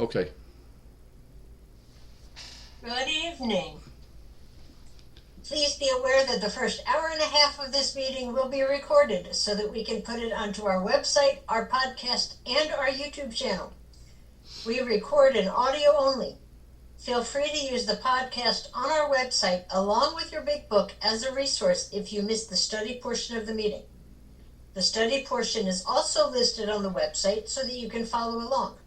Okay. Good evening. Please be aware that the first hour and a half of this meeting will be recorded so that we can put it onto our website, our podcast, and our YouTube channel. We record in audio only. Feel free to use the podcast on our website along with your big book as a resource if you missed the study portion of the meeting. The study portion is also listed on the website so that you can follow along.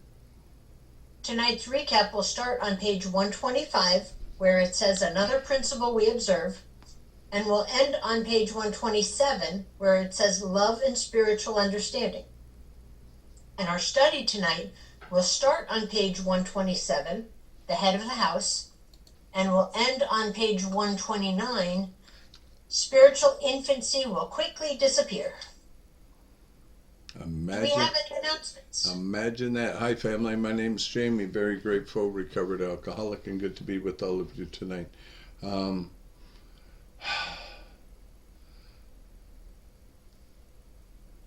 Tonight's recap will start on page 125, where it says another principle we observe, and will end on page 127, where it says love and spiritual understanding. And our study tonight will start on page 127, the head of the house, and will end on page 129, spiritual infancy will quickly disappear. Do we have any announcements? Imagine that. Hi, family. My name is Jamie. Very grateful, recovered alcoholic, and good to be with all of you tonight.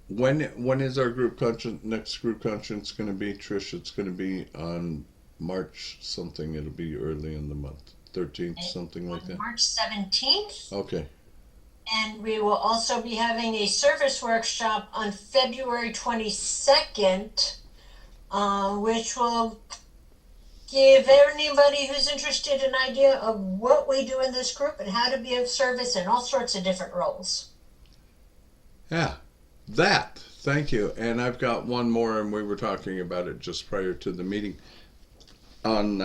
When is our group conference? Next group conference going to be, Trish? It's going to be on March something. It'll be early in the month, 13th, something like that. March 17th. Okay. And we will also be having a service workshop on February 22nd, which will give anybody who's interested an idea of what we do in this group and how to be of service in all sorts of different roles. Yeah, that. Thank you. And I've got one more, and we were talking about it just prior to the meeting. On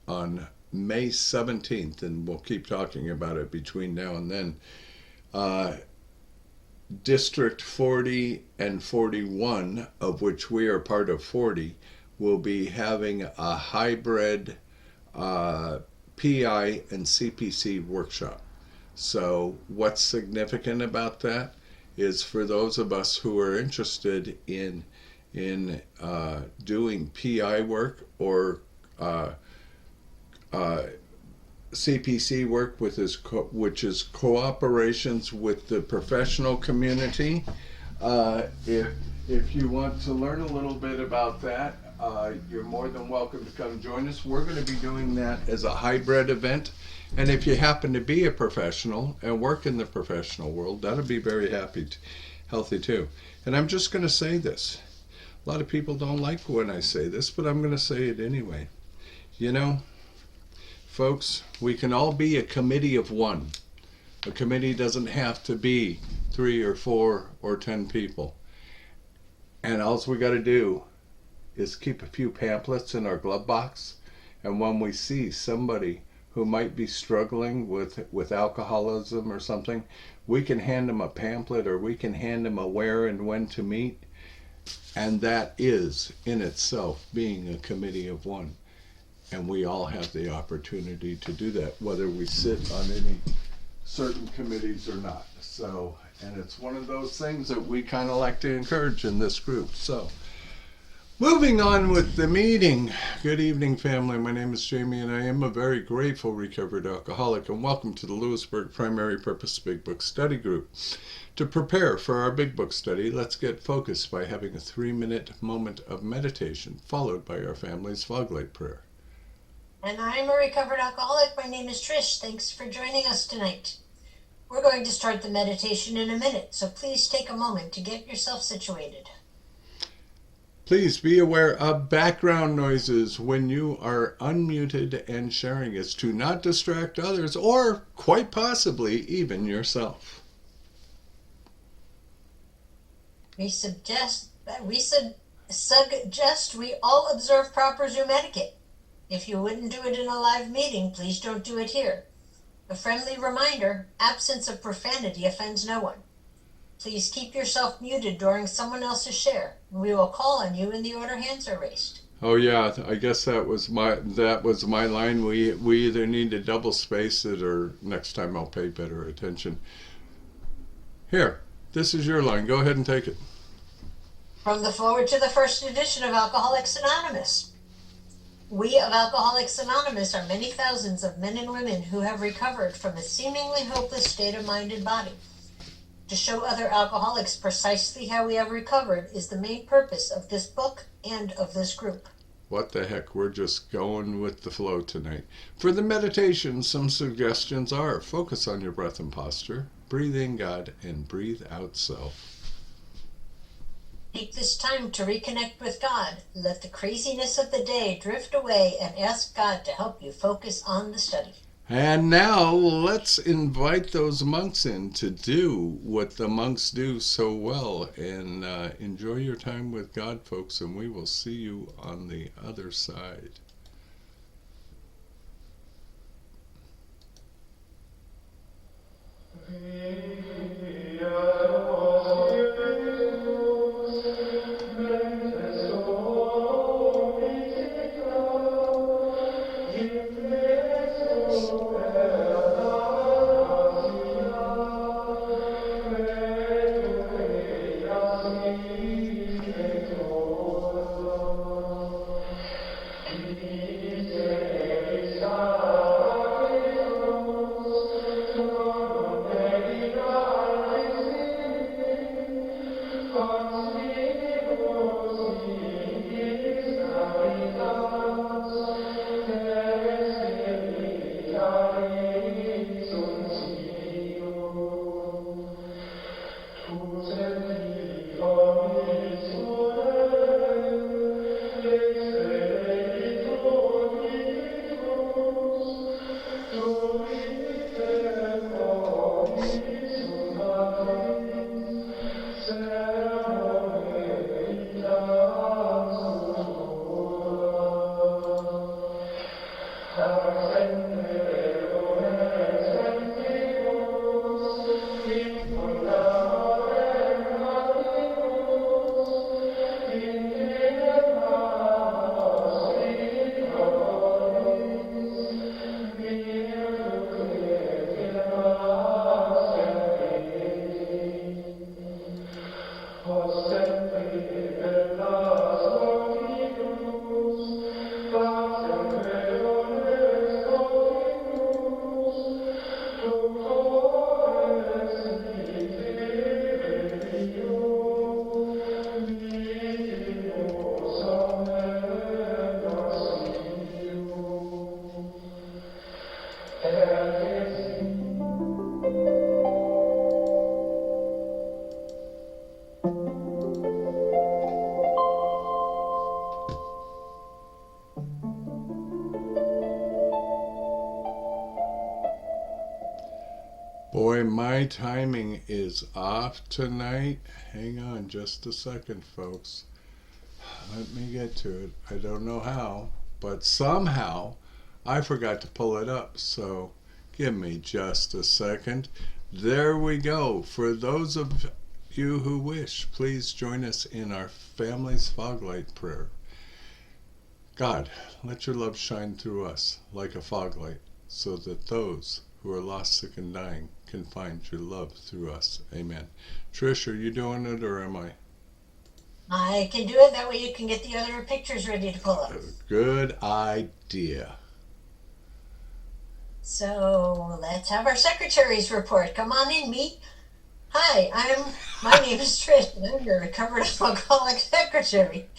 on May 17th, and we'll keep talking about it between now and then, District 40 and 41, of which we are part of 40, will be having a hybrid PI and CPC workshop. So what's significant about that is for those of us who are interested in doing PI work or CPC work, which is cooperations with the professional community. If you want to learn a little bit about that, you're more than welcome to come join us. We're going to be doing that as a hybrid event. And if you happen to be a professional and work in the professional world, that'll be very healthy too. And I'm just going to say this. A lot of people don't like when I say this, but I'm going to say it anyway. You know, folks, we can all be a committee of one. A committee doesn't have to be 3 or 4 or 10 people. And all we got to do is keep a few pamphlets in our glove box. And when we see somebody who might be struggling with alcoholism or something, we can hand them a pamphlet, or we can hand them a where and when to meet. And that is in itself being a committee of one. And we all have the opportunity to do that, whether we sit on any certain committees or not. So, and it's one of those things that we kind of like to encourage in this group. So, moving on with the meeting. Good evening, family. My name is Jamie, and I am a very grateful recovered alcoholic. And welcome to the Lppbbsg Primary Purpose Big Book Study Group. To prepare for our Big Book study, let's get focused by having a 3-minute moment of meditation, followed by our family's fog light prayer. And I'm a recovered alcoholic. My name is Trish. Thanks for joining us tonight. We're going to start the meditation in a minute, so please take a moment to get yourself situated. Please be aware of background noises when you are unmuted and sharing. It's to not distract others or quite possibly even yourself. We suggest we all observe proper Zoom etiquette. If you wouldn't do it in a live meeting, please don't do it here. A friendly reminder, absence of profanity offends no one. Please keep yourself muted during someone else's share. We will call on you in the order hands are raised. Oh yeah, I guess that was my line. We either need to double space it, or next time I'll pay better attention. Here, this is your line. Go ahead and take it. From the forward to the first edition of Alcoholics Anonymous. We of Alcoholics Anonymous are many thousands of men and women who have recovered from a seemingly hopeless state of mind and body. To show other alcoholics precisely how we have recovered is the main purpose of this book and of this group. What the heck, we're just going with the flow tonight. For the meditation, some suggestions are: focus on your breath and posture, breathe in God, and breathe out self. Take this time to reconnect with God. Let the craziness of the day drift away and ask God to help you focus on the study. And now let's invite those monks in to do what the monks do so well. And enjoy your time with God, folks, and we will see you on the other side. Boy, my timing is off tonight. Hang on just a second, folks. Let me get to it. I don't know how, but somehow I forgot to pull it up. So give me just a second. There we go. For those of you who wish, please join us in our family's fog light prayer. God, let your love shine through us like a fog light, so that those who are lost, sick, and dying can find your love through us. Amen. Trish, are you doing it or am I? I can do it. That way you can get the other pictures ready to pull up. Good idea. So let's have our secretary's report. Come on in, meet. Hi, my name is Trish, and I'm your recovered alcoholic secretary.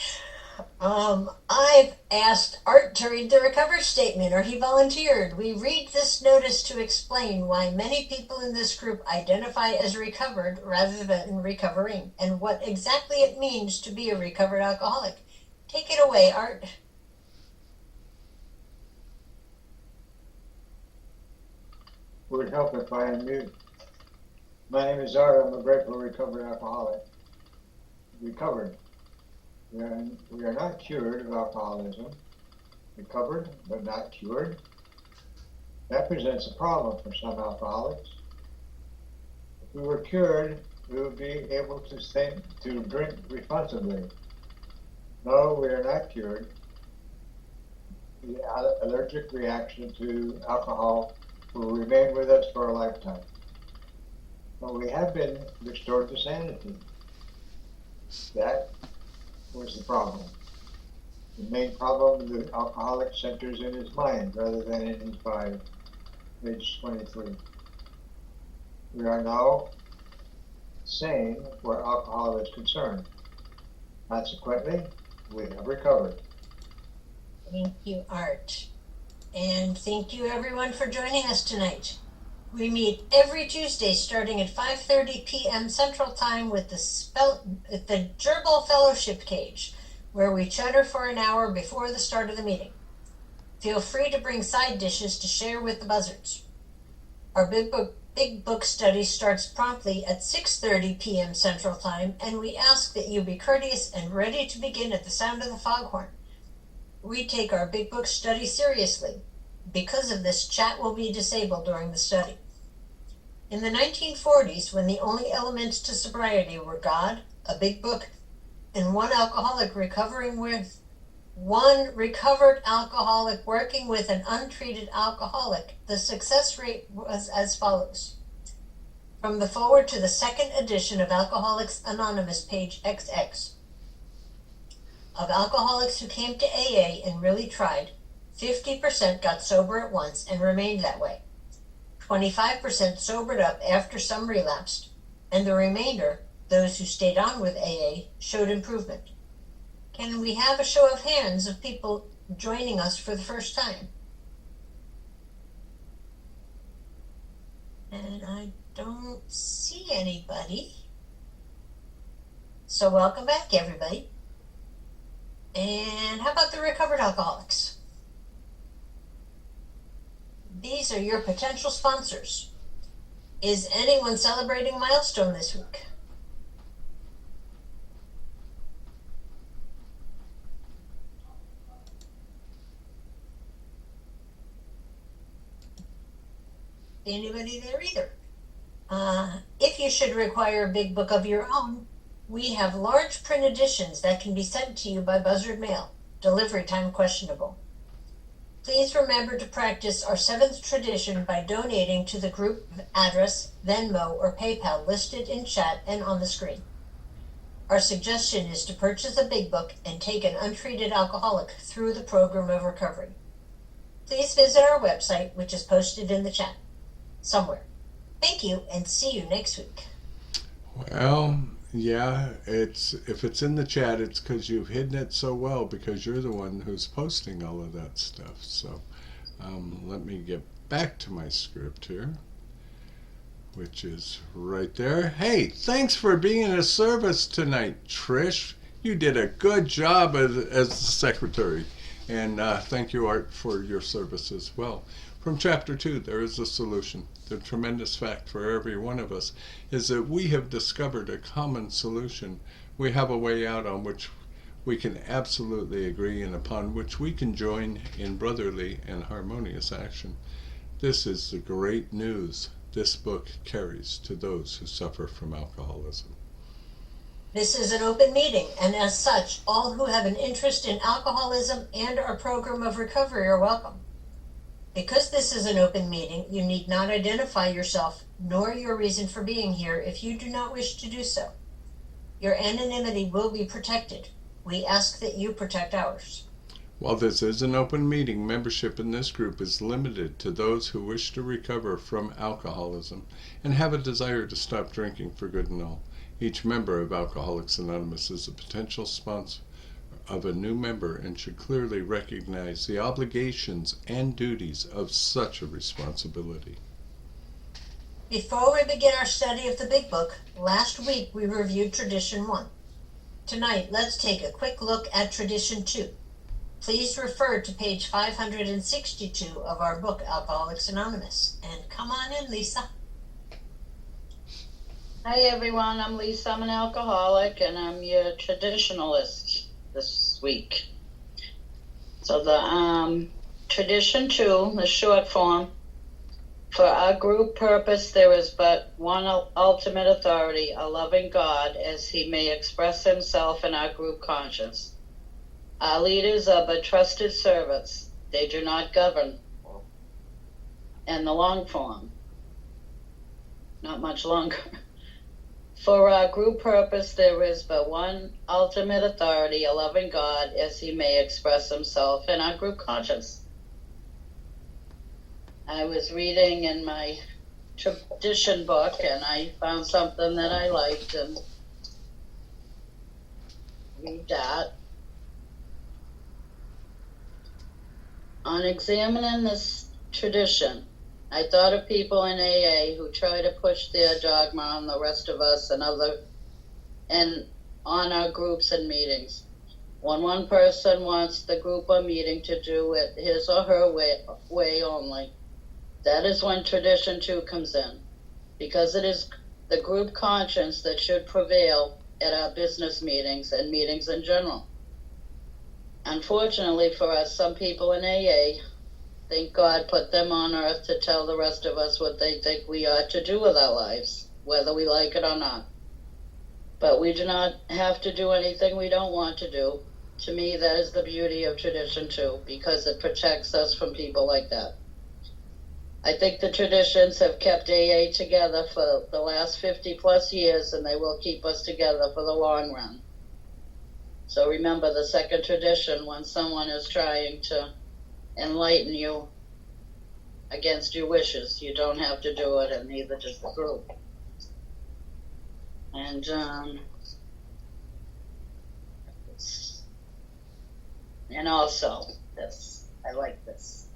I've asked Art to read the recovery statement, or he volunteered. We read this notice to explain why many people in this group identify as recovered rather than recovering, and what exactly it means to be a recovered alcoholic. Take it away, Art. Would help if I unmute. My name is Art. I'm a grateful recovered alcoholic. Recovered. We are not cured of alcoholism. Recovered, but not cured. That presents a problem for some alcoholics. If we were cured, we would be able to drink responsibly. No, we are not cured. The allergic reaction to alcohol will remain with us for a lifetime. But we have been restored to sanity. That was the problem. The main problem the alcoholic centers in his mind rather than in his body. Page 23. We are now sane where alcohol is concerned. Consequently, we have recovered. Thank you, Art. And thank you, everyone, for joining us tonight. We meet every Tuesday starting at 5:30 p.m. Central Time with the Gerbil Fellowship Cage, where we chatter for an hour before the start of the meeting. Feel free to bring side dishes to share with the buzzards. Our Big Book study starts promptly at 6:30 p.m. Central Time, and we ask that you be courteous and ready to begin at the sound of the foghorn. We take our Big Book study seriously. Because of this, chat will be disabled during the study. In the 1940s, when the only elements to sobriety were God, a Big Book, and one recovered alcoholic working with an untreated alcoholic, the success rate was as follows. From the foreword to the second edition of Alcoholics Anonymous, page XX. Of alcoholics who came to AA and really tried, 50% got sober at once and remained that way. 25% sobered up after some relapsed, and the remainder, those who stayed on with AA, showed improvement. Can we have a show of hands of people joining us for the first time? And I don't see anybody. So welcome back, everybody. And how about the recovered alcoholics? These are your potential sponsors. Is anyone celebrating a milestone this week? Anybody there either? If you should require a Big Book of your own, we have large print editions that can be sent to you by Buzzard Mail. Delivery time questionable. Please remember to practice our 7th tradition by donating to the group address, Venmo, or PayPal listed in chat and on the screen. Our suggestion is to purchase a Big Book and take an untreated alcoholic through the program of recovery. Please visit our website, which is posted in the chat somewhere. Thank you, and see you next week. Well, yeah, if it's in the chat, it's because you've hidden it so well because you're the one who's posting all of that stuff. So let me get back to my script here, which is right there. Hey, thanks for being in a service tonight, Trish. You did a good job as the secretary. And thank you, Art, for your service as well. From Chapter 2, there is a solution. The tremendous fact for every one of us is that we have discovered a common solution. We have a way out on which we can absolutely agree and upon which we can join in brotherly and harmonious action. This is the great news this book carries to those who suffer from alcoholism. This is an open meeting, and as such, all who have an interest in alcoholism and our program of recovery are welcome. Because this is an open meeting, you need not identify yourself nor your reason for being here if you do not wish to do so. Your anonymity will be protected. We ask that you protect ours. While this is an open meeting, membership in this group is limited to those who wish to recover from alcoholism and have a desire to stop drinking for good and all. Each member of Alcoholics Anonymous is a potential sponsor of a new member and should clearly recognize the obligations and duties of such a responsibility. Before we begin our study of the Big Book, last week we reviewed Tradition 1. Tonight, let's take a quick look at Tradition 2. Please refer to page 562 of our book, Alcoholics Anonymous. And come on in, Lisa. Hi everyone, I'm Lisa. I'm an alcoholic and I'm your traditionalist this week. So the Tradition 2, the short form, for our group purpose there is but one ultimate authority, a loving God, as he may express himself in our group conscience. Our leaders are but trusted servants. They do not govern. And the long form, not much longer. For our group purpose, there is but one ultimate authority, a loving God, as he may express himself in our group conscience. I was reading in my tradition book, and I found something that I liked and read that. On examining this tradition, I thought of people in AA who try to push their dogma on the rest of us and on our groups and meetings. When one person wants the group or meeting to do it his or her way only, that is when tradition 2 comes in, because it is the group conscience that should prevail at our business meetings and meetings in general. Unfortunately for us, some people in AA think God put them on earth to tell the rest of us what they think we ought to do with our lives, whether we like it or not. But we do not have to do anything we don't want to do. To me, that is the beauty of tradition 2, because it protects us from people like that. I think the traditions have kept AA together for the last 50 plus years, and they will keep us together for the long run. So remember the second tradition: when someone is trying to enlighten you against your wishes, you don't have to do it, and neither does the group. And also this, I like this.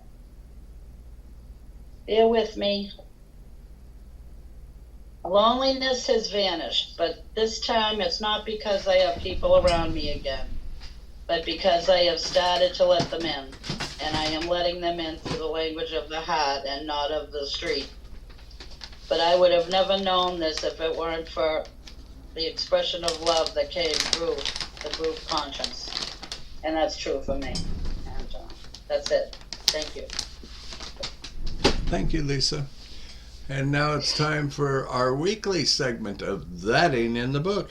Bear with me. Loneliness has vanished, but this time it's not because I have people around me again, but because I have started to let them in, and I am letting them in through the language of the heart and not of the street. But I would have never known this if it weren't for the expression of love that came through the group conscience. And that's true for me. And that's it. Thank you. Thank you, Lisa. And now it's time for our weekly segment of That Ain't in the Book.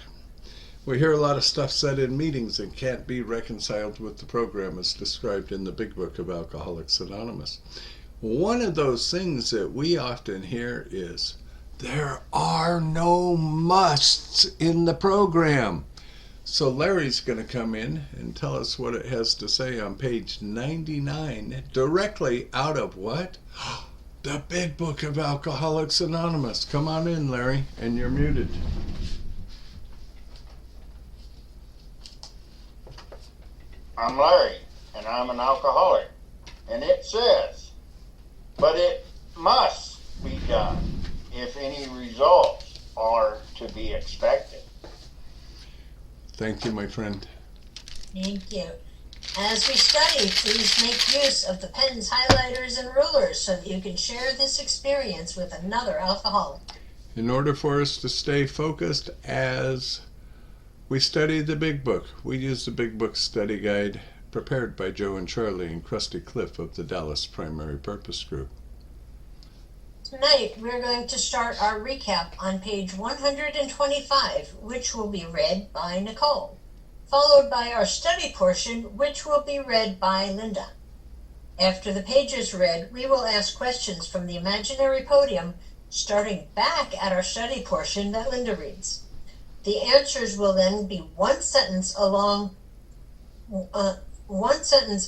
We hear a lot of stuff said in meetings and can't be reconciled with the program as described in the Big Book of Alcoholics Anonymous. One of those things that we often hear is, there are no musts in the program. So Larry's going to come in and tell us what it has to say on page 99, directly out of what? The Big Book of Alcoholics Anonymous. Come on in, Larry, and you're muted. I'm Larry, and I'm an alcoholic. And it says, but it must be done if any results are to be expected. Thank you, my friend. Thank you. As we study, please make use of the pens, highlighters, and rulers so that you can share this experience with another alcoholic. In order for us to stay focused as we study the Big Book, we use the Big Book study guide prepared by Joe and Charlie and Krusty Cliff of the Dallas Primary Purpose Group. Tonight, we're going to start our recap on page 125, which will be read by Nicole, followed by our study portion, which will be read by Linda. After the page is read, we will ask questions from the imaginary podium, starting back at our study portion that Linda reads. The answers will then be one sentence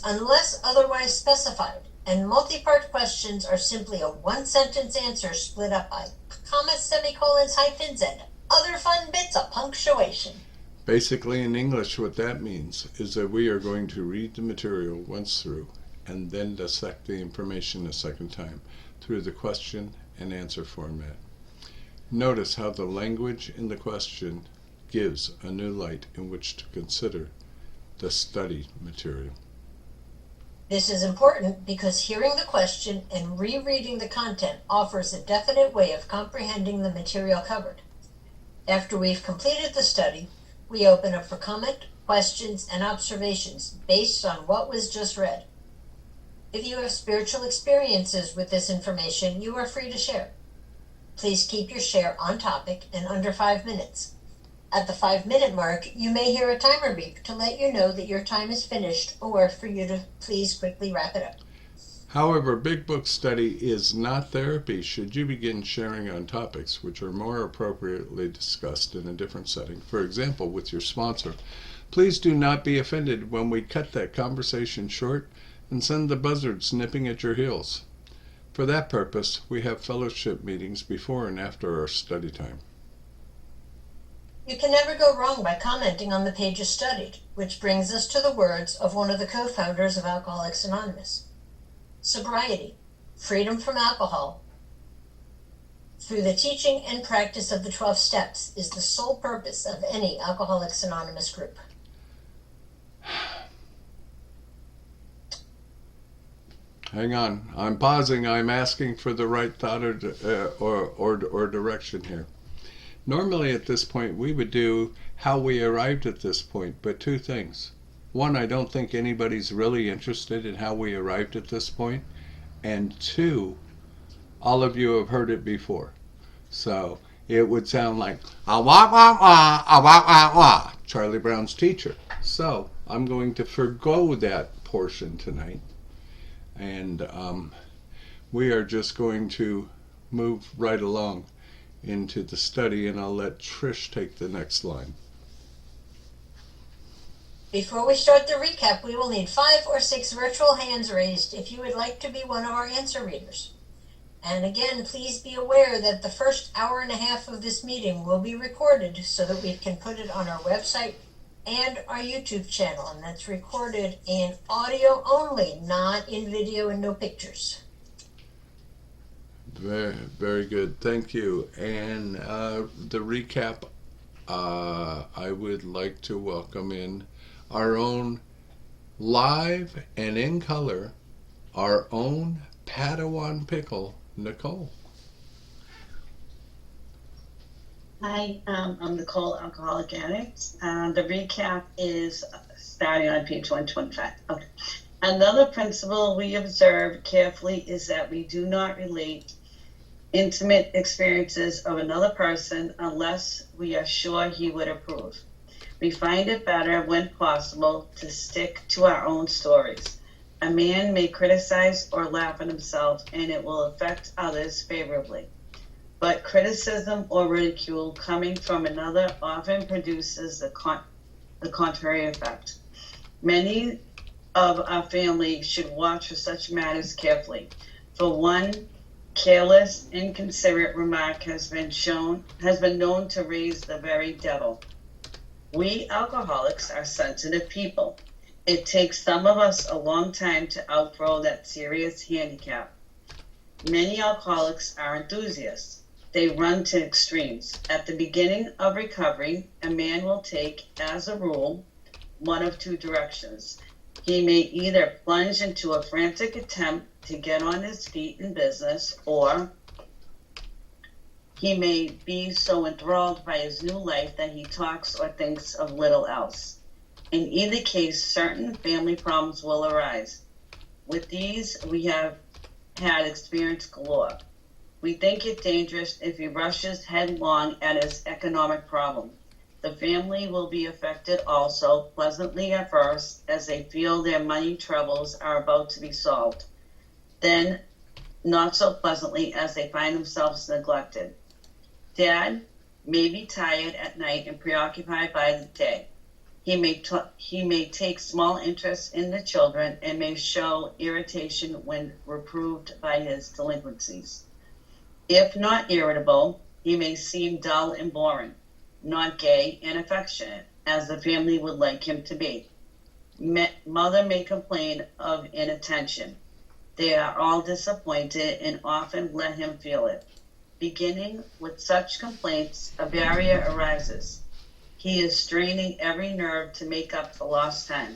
unless otherwise specified, and multi-part questions are simply a one-sentence answer split up by commas, semicolons, hyphens, and other fun bits of punctuation. Basically, in English, what that means is that we are going to read the material once through and then dissect the information a second time through the question and answer format. Notice how the language in the question gives a new light in which to consider the study material. This is important because hearing the question and rereading the content offers a definite way of comprehending the material covered. After we've completed the study, we open up for comment, questions, and observations based on what was just read. If you have spiritual experiences with this information, you are free to share. Please keep your share on topic and under 5 minutes. At the 5-minute mark, you may hear a timer beep to let you know that your time is finished or for you to please quickly wrap it up. However, Big Book study is not therapy should you begin sharing on topics which are more appropriately discussed in a different setting, for example, with your sponsor. Please do not be offended when we cut that conversation short and send the buzzards nipping at your heels. For that purpose, we have fellowship meetings before and after our study time. You can never go wrong by commenting on the pages studied, which brings us to the words of one of the co-founders of Alcoholics Anonymous. Sobriety, freedom from alcohol, through the teaching and practice of the 12 steps, is the sole purpose of any Alcoholics Anonymous group. Hang on, I'm pausing. I'm asking for the right thought or direction here. Normally at this point we would do how we arrived at this point, but two things. One, I don't think anybody's really interested in how we arrived at this point, and two, all of you have heard it before. So it would sound like ah wah wah wah, ah wah wah wah, Charlie Brown's teacher. So I'm going to forgo that portion tonight, and we are just going to move right along into the study, and I'll let Trish take the next line. Before we start the recap, we will need 5 or 6 virtual hands raised if you would like to be one of our answer readers. And again, please be aware that the first hour and a half of this meeting will be recorded so that we can put it on our website and our YouTube channel. And that's recorded in audio only, not in video and no pictures. Very, very good. Thank you. And the recap, I would like to welcome in our own live and in color, our own Padawan pickle, Nicole. Hi, I'm Nicole, alcoholic addict. The recap is starting on page 125. Okay. Another principle we observe carefully is that we do not relate intimate experiences of another person unless we are sure he would approve. We find it better, when possible, to stick to our own stories. A man may criticize or laugh at himself, and it will affect others favorably. But criticism or ridicule coming from another often produces the contrary effect. Many of our family should watch for such matters carefully. For one, careless, inconsiderate remark has been known to raise the very devil. We alcoholics are sensitive people. It takes some of us a long time to outgrow that serious handicap. Many alcoholics are enthusiasts. They run to extremes. At the beginning of recovery, a man will take, as a rule, one of two directions. He may either plunge into a frantic attempt to get on his feet in business, or he may be so enthralled by his new life that he talks or thinks of little else. In either case, certain family problems will arise. With these, we have had experience galore. We think it dangerous if he rushes headlong at his economic problem. The family will be affected also, pleasantly at first, as they feel their money troubles are about to be solved. Then, not so pleasantly as they find themselves neglected. Dad may be tired at night and preoccupied by the day. He may take small interest in the children and may show irritation when reproved by his delinquencies. If not irritable, he may seem dull and boring, not gay and affectionate, as the family would like him to be. Mother may complain of inattention. They are all disappointed and often let him feel it. Beginning with such complaints, a barrier arises. He is straining every nerve to make up for lost time.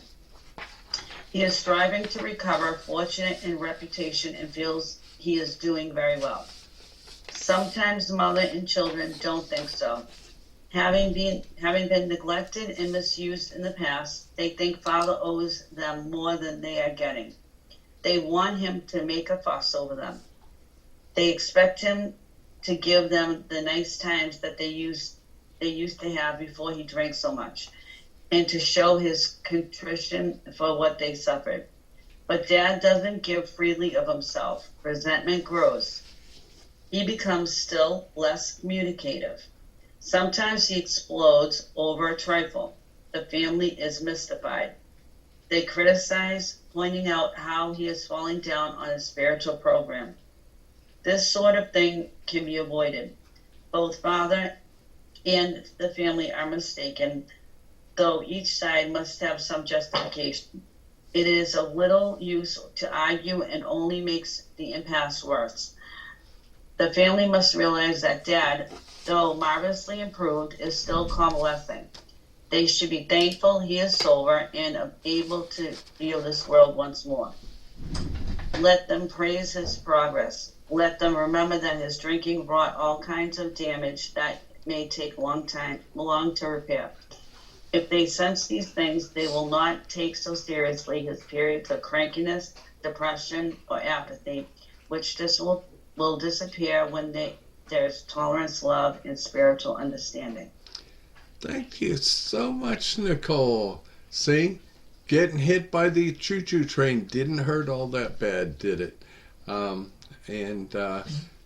He is striving to recover fortune and reputation and feels he is doing very well. Sometimes mother and children don't think so. Having been neglected and misused in the past, they think father owes them more than they are getting. They want him to make a fuss over them. They expect him to give them the nice times that they used to have before he drank so much, and to show his contrition for what they suffered. But Dad doesn't give freely of himself. Resentment grows. He becomes still less communicative. Sometimes he explodes over a trifle. The family is mystified. They criticize, pointing out how he is falling down on his spiritual program. This sort of thing can be avoided. Both father and the family are mistaken, though each side must have some justification. It is of little use to argue and only makes the impasse worse. The family must realize that Dad, though marvelously improved, is still convalescing. They should be thankful he is sober and able to view this world once more. Let them praise his progress. Let them remember that his drinking brought all kinds of damage that may take long to repair. If they sense these things, they will not take so seriously his periods of crankiness, depression, or apathy, which will disappear when there's tolerance, love, and spiritual understanding. Thank you so much, Nicole. See, getting hit by the choo-choo train didn't hurt all that bad, did it?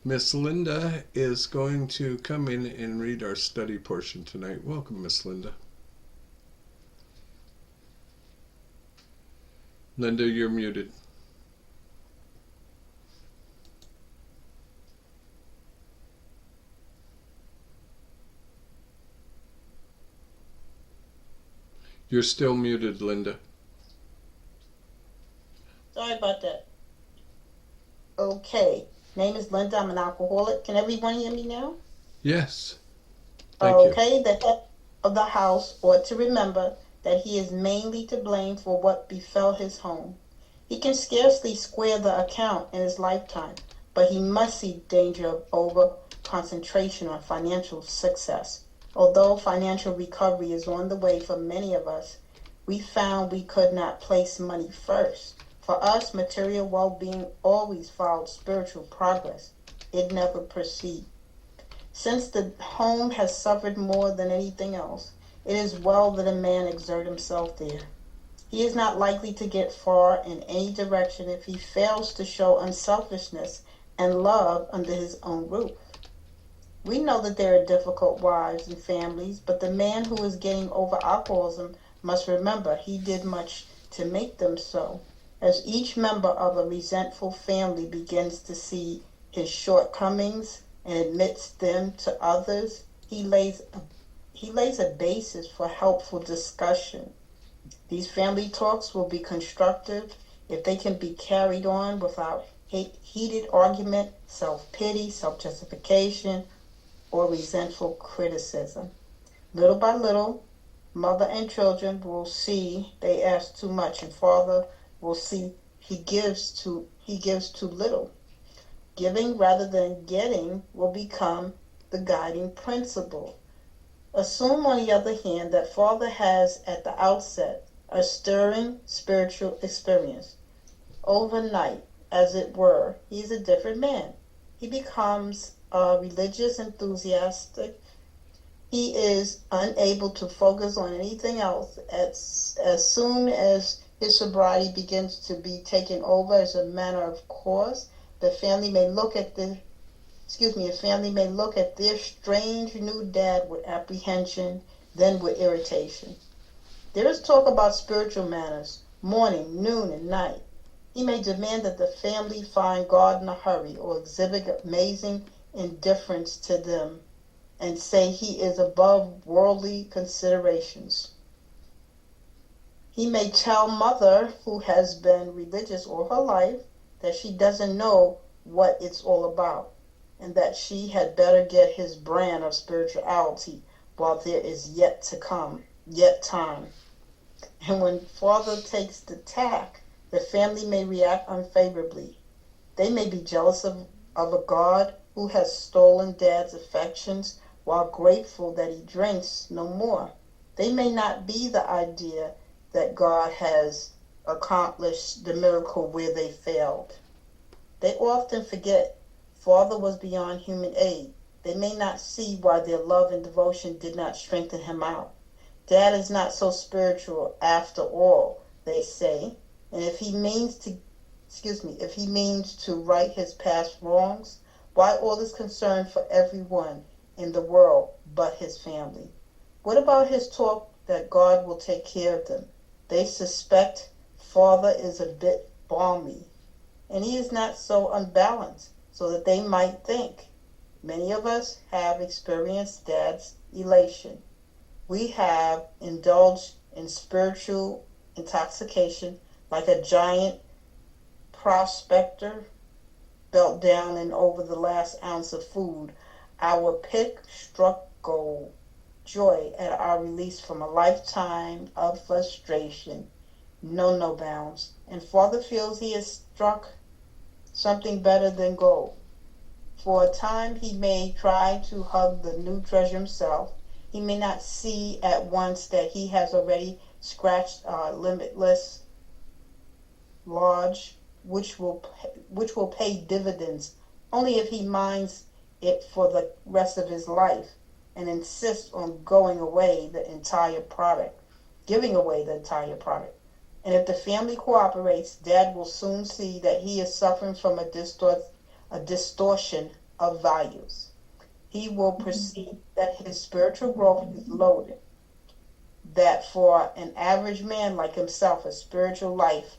Miss Linda is going to come in and read our study portion tonight. Welcome, Miss Linda. Linda, you're muted. You're still muted, Linda. Sorry about that. Okay. Name is Linda. I'm an alcoholic. Can everyone hear me now? Yes. Thank you. Okay. The head of the house ought to remember that he is mainly to blame for what befell his home. He can scarcely square the account in his lifetime, but he must see danger of over-concentration on financial success. Although financial recovery is on the way for many of us, we found we could not place money first. For us, material well-being always followed spiritual progress. It never proceeded. Since the home has suffered more than anything else, it is well that a man exert himself there. He is not likely to get far in any direction if he fails to show unselfishness and love under his own roof. We know that there are difficult wives and families, but the man who is getting over alcoholism must remember he did much to make them so. As each member of a resentful family begins to see his shortcomings and admits them to others, he lays a basis for helpful discussion. These family talks will be constructive if they can be carried on without heated argument, self-pity, self-justification, or resentful criticism. Little by little, mother and children will see they ask too much, and father will see he gives too little. Giving rather than getting will become the guiding principle. Assume, on the other hand, that father has at the outset a stirring spiritual experience. Overnight, as it were, he is a different man. He becomes religious enthusiastic. He is unable to focus on anything else as soon as his sobriety begins to be taken over as a matter of course. A family may look at their strange new dad with apprehension, then with irritation. There is talk about spiritual matters, morning, noon, and night. He may demand that the family find God in a hurry or exhibit amazing indifference to them and say he is above worldly considerations. He may tell mother, who has been religious all her life, that she doesn't know what it's all about, and that she had better get his brand of spirituality while there is yet time. And when father takes the tack, the family may react unfavorably. They may be jealous of a God who has stolen dad's affections while grateful that he drinks no more. They may not be the idea that God has accomplished the miracle where they failed. They often forget father was beyond human aid. They may not see why their love and devotion did not strengthen him out. Dad is not so spiritual after all, they say. And if he means to right his past wrongs, why all this concern for everyone in the world but his family? What about his talk that God will take care of them? They suspect father is a bit balmy, and he is not so unbalanced. so that they might think. Many of us have experienced Dad's elation. We have indulged in spiritual intoxication like a giant prospector belt down and over the last ounce of food. Our pick struck gold. Joy at our release from a lifetime of frustration. No bounds. And Father feels he has struck something better than gold. For a time he may try to hug the new treasure himself. He may not see at once that he has already scratched limitless large, which will pay dividends only if he minds it for the rest of his life and insists on giving away the entire product. And if the family cooperates, Dad will soon see that he is suffering from a distortion of values. He will perceive that his spiritual growth is loaded, that for an average man like himself, a spiritual life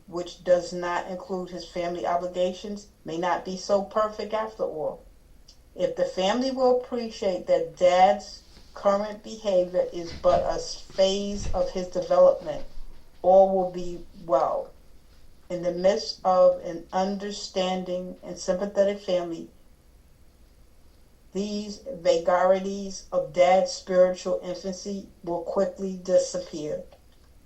which does not include his family obligations may not be so perfect after all. If the family will appreciate that Dad's current behavior is but a phase of his development, all will be well. In the midst of an understanding and sympathetic family, these vagaries of Dad's spiritual infancy will quickly disappear.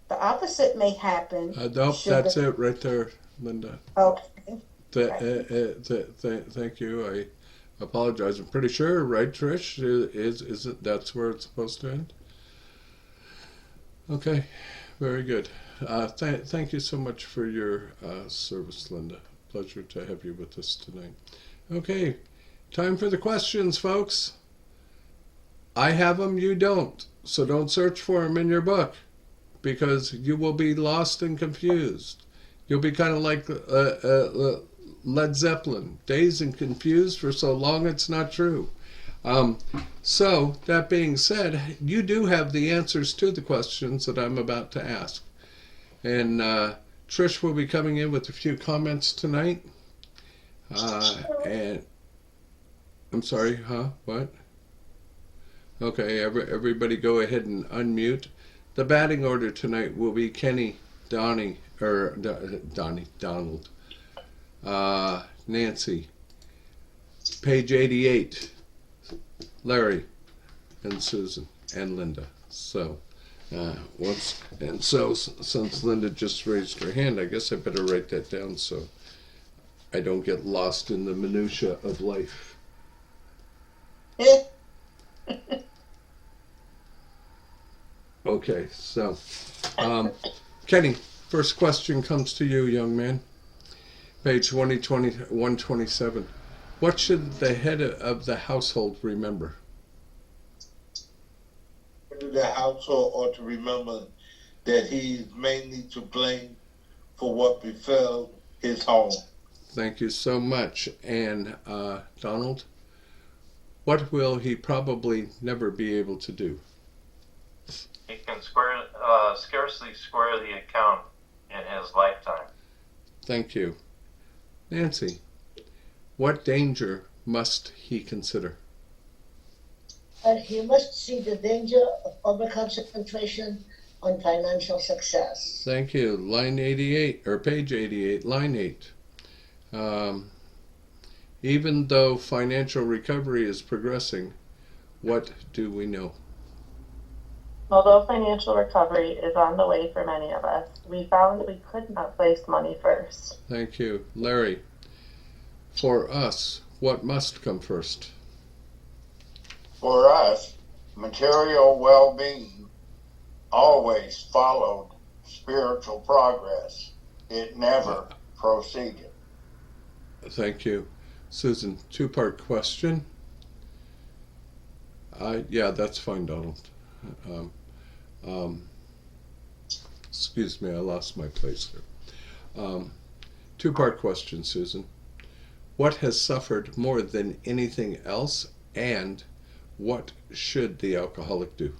The opposite may happen. Nope, that's it right there, Linda. Okay. Thank you. I apologize. I'm pretty sure, right, Trish? Is it that's where it's supposed to end? Okay, very good. Thank you so much for your service, Linda. Pleasure to have you with us tonight. Okay, time for the questions, folks. I have them, you don't. So don't search for them in your book, because you will be lost and confused. You'll be kind of like Led Zeppelin, dazed and confused for so long it's not true. So, that being said, you do have the answers to the questions that I'm about to ask. And Trish will be coming in with a few comments tonight. And I'm sorry, what? Okay, everybody go ahead and unmute. The batting order tonight will be Kenny, Donnie, Donald, Nancy, page 88, Larry, and Susan, and Linda. So, since Linda just raised her hand, I guess I better write that down so I don't get lost in the minutia of life. Okay, so, Kenny, first question comes to you, young man. Page 127. What should the head of the household remember? The household ought to remember that he's mainly to blame for what befell his home. Thank you so much. And Donald, what will he probably never be able to do? He can scarcely square the account in his lifetime. Thank you. Nancy, what danger must he consider? He must see the danger of over-concentration on financial success. Thank you. Line 88, or page 88, line 8. Even though financial recovery is progressing, what do we know? Although financial recovery is on the way for many of us, we found we could not place money first. Thank you. Larry, for us, what must come first? For us, material well-being always followed spiritual progress. It never proceeded. Thank you. Susan, two-part question. Yeah, that's fine, Donald. Excuse me, I lost my place there. Two-part question, Susan. What has suffered more than anything else, and what should the alcoholic do?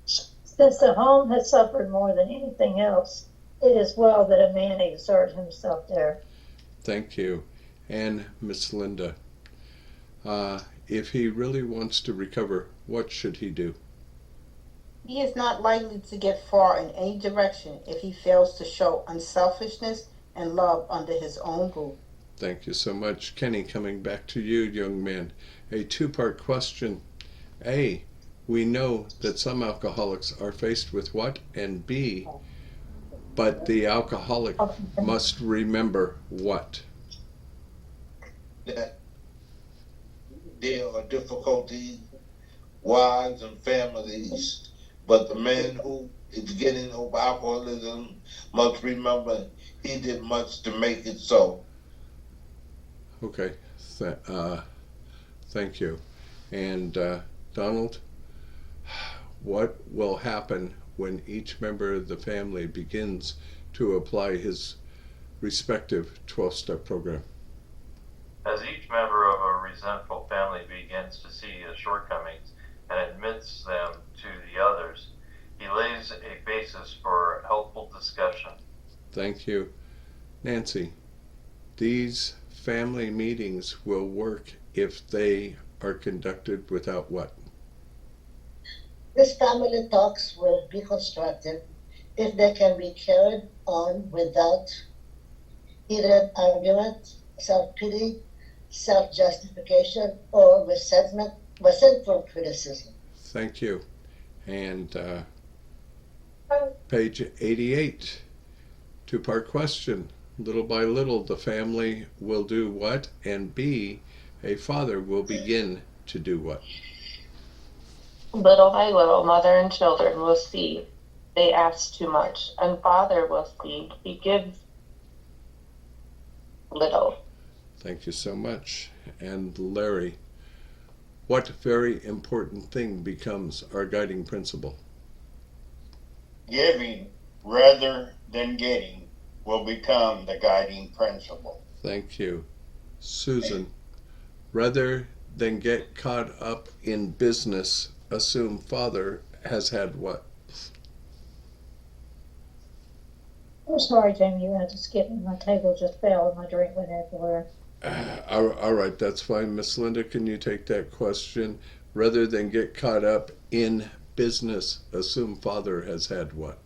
Since the home has suffered more than anything else, it is well that a man exert himself there. Thank you. And Miss Linda, if he really wants to recover, what should he do? He is not likely to get far in any direction if he fails to show unselfishness and love under his own roof. Thank you so much. Kenny, coming back to you, young man. A two-part question. A, we know that some alcoholics are faced with what? And B, but the alcoholic must remember what? That there are difficulties, wives and families, but the man who is getting over alcoholism must remember he did much to make it so. Okay, thank you. And Donald, what will happen when each member of the family begins to apply his respective 12-step program? As each member of a resentful family begins to see his shortcomings and admits them to the others, he lays a basis for helpful discussion. Thank you. Nancy, these family meetings will work if they are conducted without what? These family talks will be constructive if they can be carried on without heated argument, self-pity, self-justification, or resentful criticism. Thank you. And page 88, two-part question. Little by little, the family will do what? And B, a father will begin to do what? Little by little, mother and children will see they ask too much, and father will see he gives little. Thank you so much. And Larry, what very important thing becomes our guiding principle? Giving rather than getting will become the guiding principle. Thank you. Susan, rather than get caught up in business, assume father has had what? I'm sorry, Jamie, you had to skip me. My table just fell and my drink went everywhere. All right, that's fine. Miss Linda, can you take that question? Rather than get caught up in business, assume father has had what?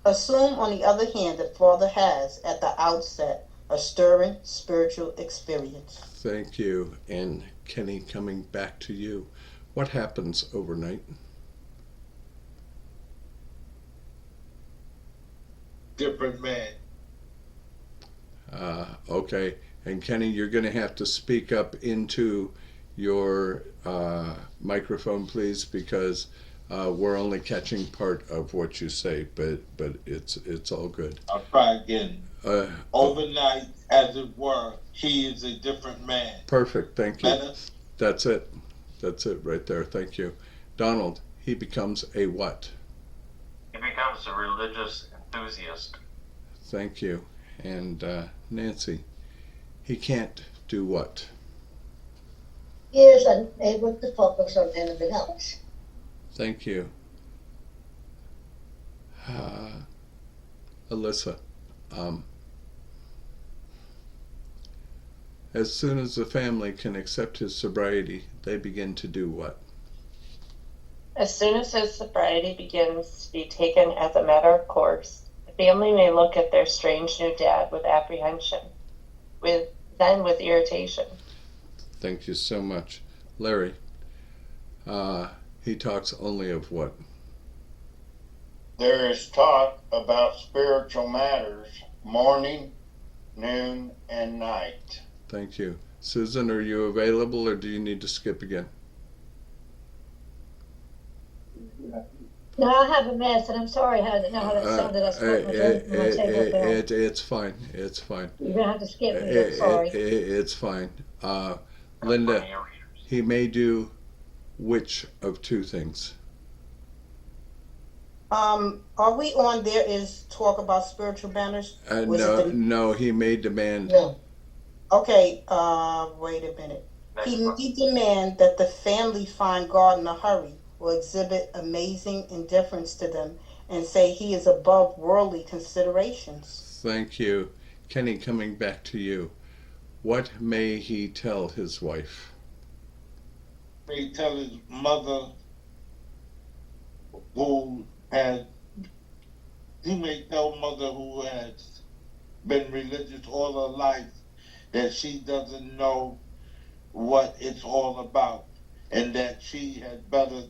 Assume, on the other hand, that father has, at the outset, a stirring spiritual experience. Thank you. And Kenny, coming back to you. What happens overnight? Different man. Okay. And Kenny, you're going to have to speak up into your microphone, please, because we're only catching part of what you say, but it's all good. I'll try again. Overnight, as it were, he is a different man. Perfect. Thank you. Better? That's it. That's it right there. Thank you. Donald, he becomes a what? He becomes a religious enthusiast. Thank you. And Nancy, he can't do what? He is unable to focus on anything else. Thank you. Alyssa, as soon as the family can accept his sobriety, they begin to do what? As soon as his sobriety begins to be taken as a matter of course, the family may look at their strange new dad with apprehension, then with irritation. Thank you so much. Larry, he talks only of what? There is talk about spiritual matters morning, noon, and night. Thank you. Susan, are you available or do you need to skip again? No, I have a mess, and I'm sorry I didn't know how that sounded. I spoke my drink and my table fell. It's fine. It's fine. You're going to have to skip me. I'm sorry. It's fine. Linda, he may do which of two things? Are we on there is talk about spiritual banners? No, he may demand. No. Okay, wait a minute. He may demand that the family find God in a hurry or exhibit amazing indifference to them and say he is above worldly considerations. Thank you. Kenny, coming back to you. What may he tell his wife? May tell his mother who has, he may tell mother who has been religious all her life that she doesn't know what it's all about, and that she had better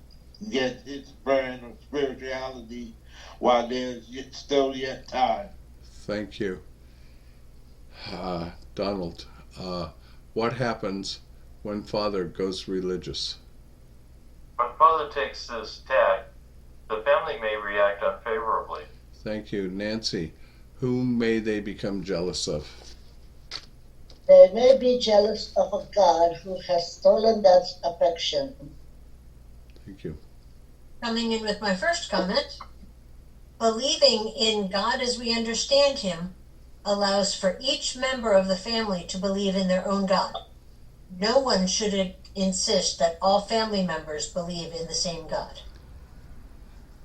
get his brand of spirituality while there's still yet time. Thank you. Donald, what happens when father goes religious? When father takes this tack, the family may react unfavorably. Thank you. Nancy, whom may they become jealous of? They may be jealous of a God who has stolen that affection. Thank you. Coming in with my first comment, believing in God as we understand him allows for each member of the family to believe in their own God. No one should insist that all family members believe in the same God.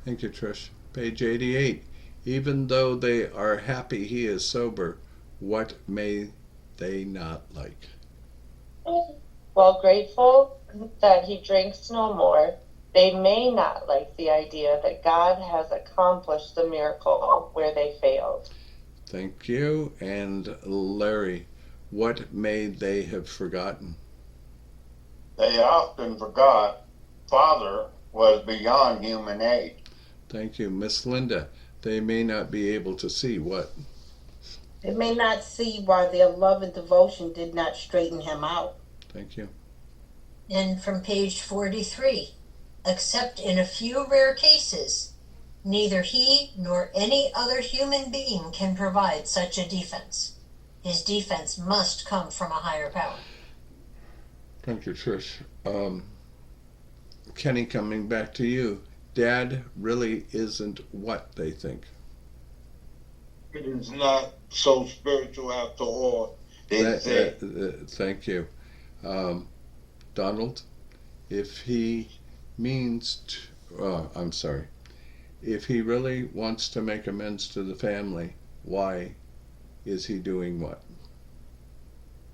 Thank you, Trish. Page 88. Even though they are happy he is sober, what may they not like? While grateful that he drinks no more, they may not like the idea that God has accomplished the miracle where they failed. Thank you. And Larry, what may they have forgotten? They often forgot Father was beyond human aid. Thank you. Miss Linda, they may not be able to see what? They may not see why their love and devotion did not straighten him out. Thank you. And from page 43, except in a few rare cases, neither he nor any other human being can provide such a defense. His defense must come from a higher power. Thank you, Trish. Kenny, coming back to you. Dad really isn't what they think. It is not so spiritual after all, they say. Thank you. Donald, if he means to, I'm sorry, if he really wants to make amends to the family, why is he doing what?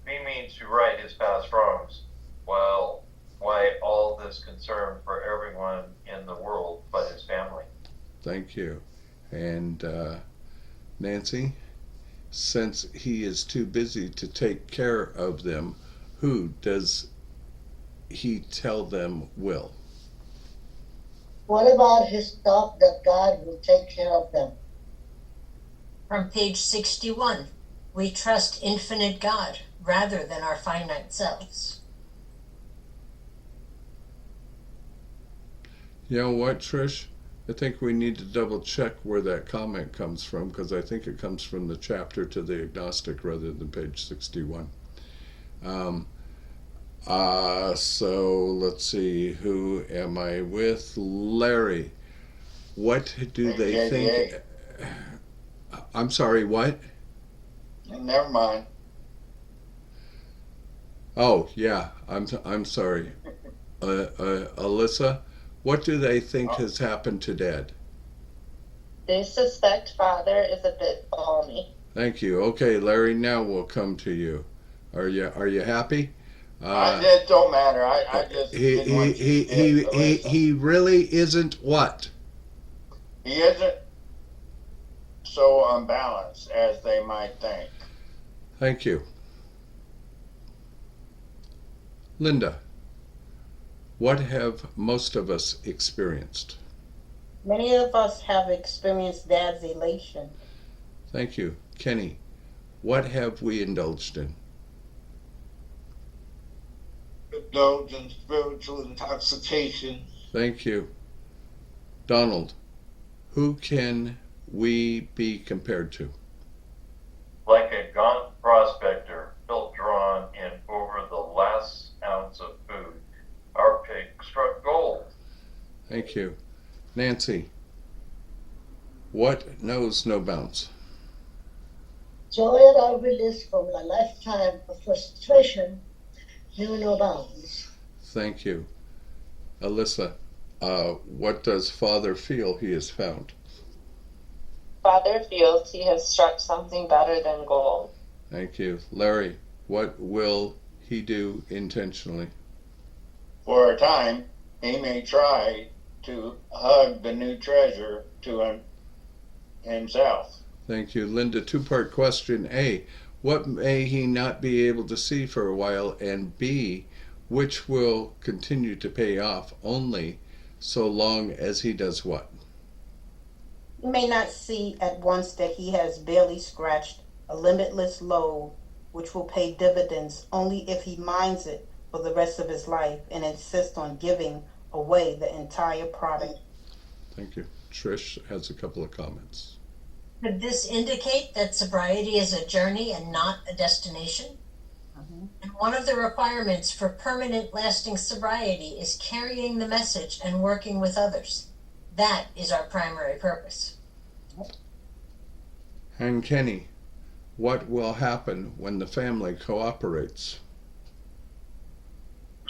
He means to right his past wrongs. Well, why all this concern for everyone in the world but his family? Thank you. And Nancy, since he is too busy to take care of them, who does he tell them will? What about his thought that God will take care of them? From page 61, we trust infinite God rather than our finite selves. You know what, Trish? I think we need to double check where that comment comes from, because I think it comes from the chapter to the agnostic rather than page 61. So let's see, who am I with? Larry, what do they think? I'm sorry, what? Never mind. Oh, yeah, I'm sorry. Alyssa, what do they think has happened to Dad? They suspect Father is a bit balmy. Thank you. Okay, Larry, now we'll come to you. Are you happy? It don't matter. I just didn't want you to get he really isn't what? He isn't so unbalanced as they might think. Thank you. Linda, what have most of us experienced? Many of us have experienced Dad's elation. Thank you. Kenny, what have we indulged in? Indulge in spiritual intoxication. Thank you. Donald, who can we be compared to? Like a gaunt prospector, built drawn in over the last ounce of food, our pig struck gold. Thank you. Nancy, what knows no bounds? Joy at our release from a lifetime of frustration knew no bounds. Thank you. Alyssa, what does Father feel he has found? Father feels he has struck something better than gold. Thank you. Larry, what will he do intentionally? For a time, he may try to hug the new treasure to himself. Thank you. Linda, two-part question. A, what may he not be able to see for a while? And B, which will continue to pay off only so long as he does what? He may not see at once that he has barely scratched a limitless load, which will pay dividends only if he minds it for the rest of his life and insists on giving away the entire product. Thank you. Trish has a couple of comments. Could this indicate that sobriety is a journey and not a destination? And one of the requirements for permanent lasting sobriety is carrying the message and working with others. That is our primary purpose. And Kenny, what will happen when the family cooperates?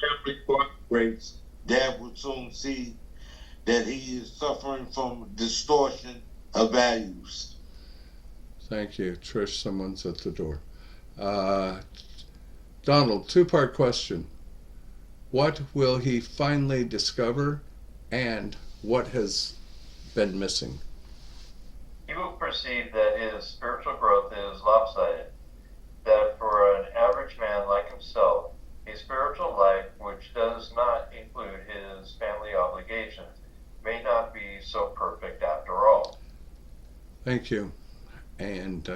Family cooperates. Dad will soon see that he is suffering from distortion of values. Thank you. Trish, someone's at the door. Donald, two-part question. What will he finally discover, and what has been missing? He will perceive that his spiritual growth is lopsided, that for an average man like himself, a spiritual life which does not include his family obligations may not be so perfect after all. Thank you. And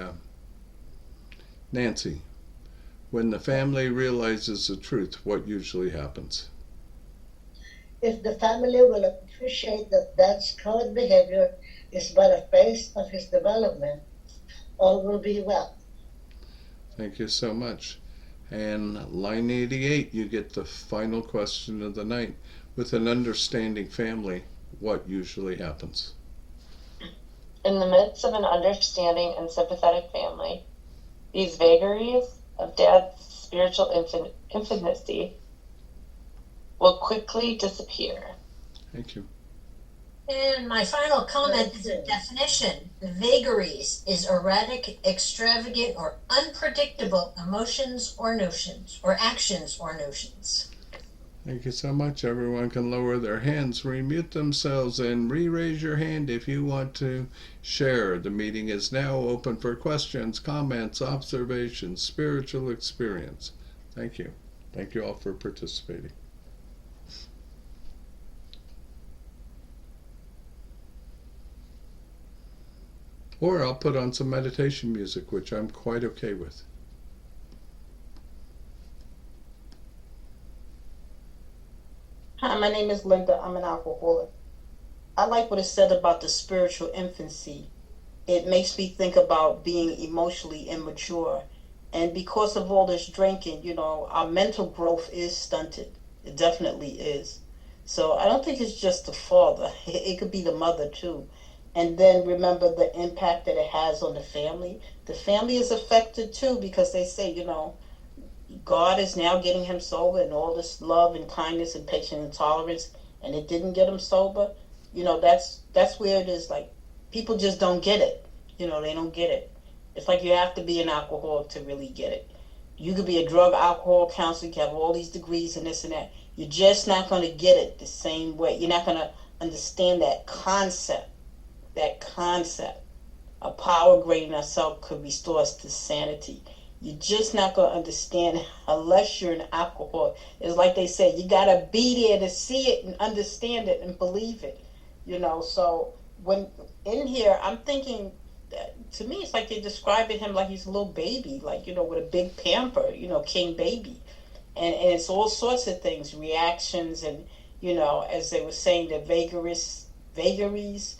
Nancy, when the family realizes the truth, what usually happens? If the family will appreciate that Dad's current behavior is but a phase of his development, all will be well. Thank you so much. And line 88, you get the final question of the night. With an understanding family, what usually happens? In the midst of an understanding and sympathetic family, these vagaries of Dad's spiritual infancy will quickly disappear. Thank you. And my final comment is a definition. Vagaries is erratic, extravagant, or unpredictable emotions or notions, or actions or notions. Thank you so much. Everyone can lower their hands, remute themselves, and re-raise your hand if you want to share. The meeting is now open for questions, comments, observations, spiritual experience. Thank you. Thank you all for participating. Or I'll put on some meditation music, which I'm quite okay with. Hi, my name is Linda. I'm an alcoholic. I like what is said about the spiritual infancy. It makes me think about being emotionally immature. And because of all this drinking, our mental growth is stunted. It definitely is. So I don't think it's just the father. It could be the mother too. And then remember the impact that it has on the family. The family is affected too because they say, God is now getting him sober and all this love and kindness and patience and tolerance, and it didn't get him sober. That's where it is like people just don't get it. They don't get it. It's like you have to be an alcoholic to really get it. You could be a drug alcohol counselor, you can have all these degrees and this and that. You're just not going to get it the same way. You're not going to understand that concept. A power greater than ourselves could restore us to sanity. You're just not going to understand unless you're an alcoholic. It's like they say, you got to be there to see it and understand it and believe it. So when in here, I'm thinking, that, to me, it's like they're describing him like he's a little baby, like, with a big pamper, king baby. And it's all sorts of things, reactions and, as they were saying, the vagaries.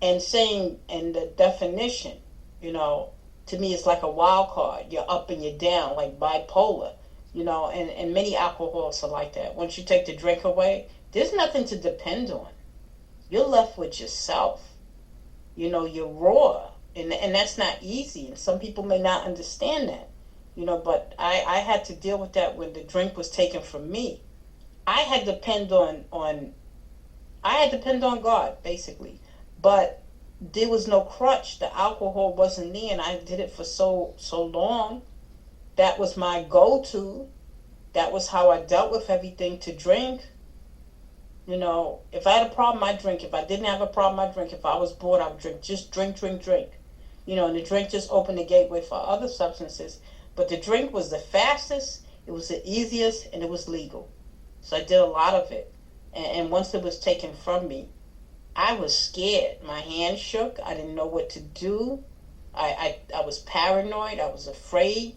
And saying in the definition, to me it's like a wild card. You're up and you're down, like bipolar, and many alcoholics are like that. Once you take the drink away, there's nothing to depend on. You're left with yourself. You're raw. And that's not easy. And some people may not understand that, but I had to deal with that when the drink was taken from me. I had to depend on God, basically. But there was no crutch. The alcohol wasn't there, and I did it for so long. that was my go-to. That was how I dealt with everything to drink. You know, if I had a problem, I drink. If I didn't have a problem, I drink. If I was bored, I would drink. Just drink, drink, drink. You know, and the drink just opened the gateway for other substances. But the drink was the fastest, it was the easiest, and it was legal. So I did a lot of it. And once it was taken from me, I was scared. My hands shook. I didn't know what to do. I was paranoid. I was afraid.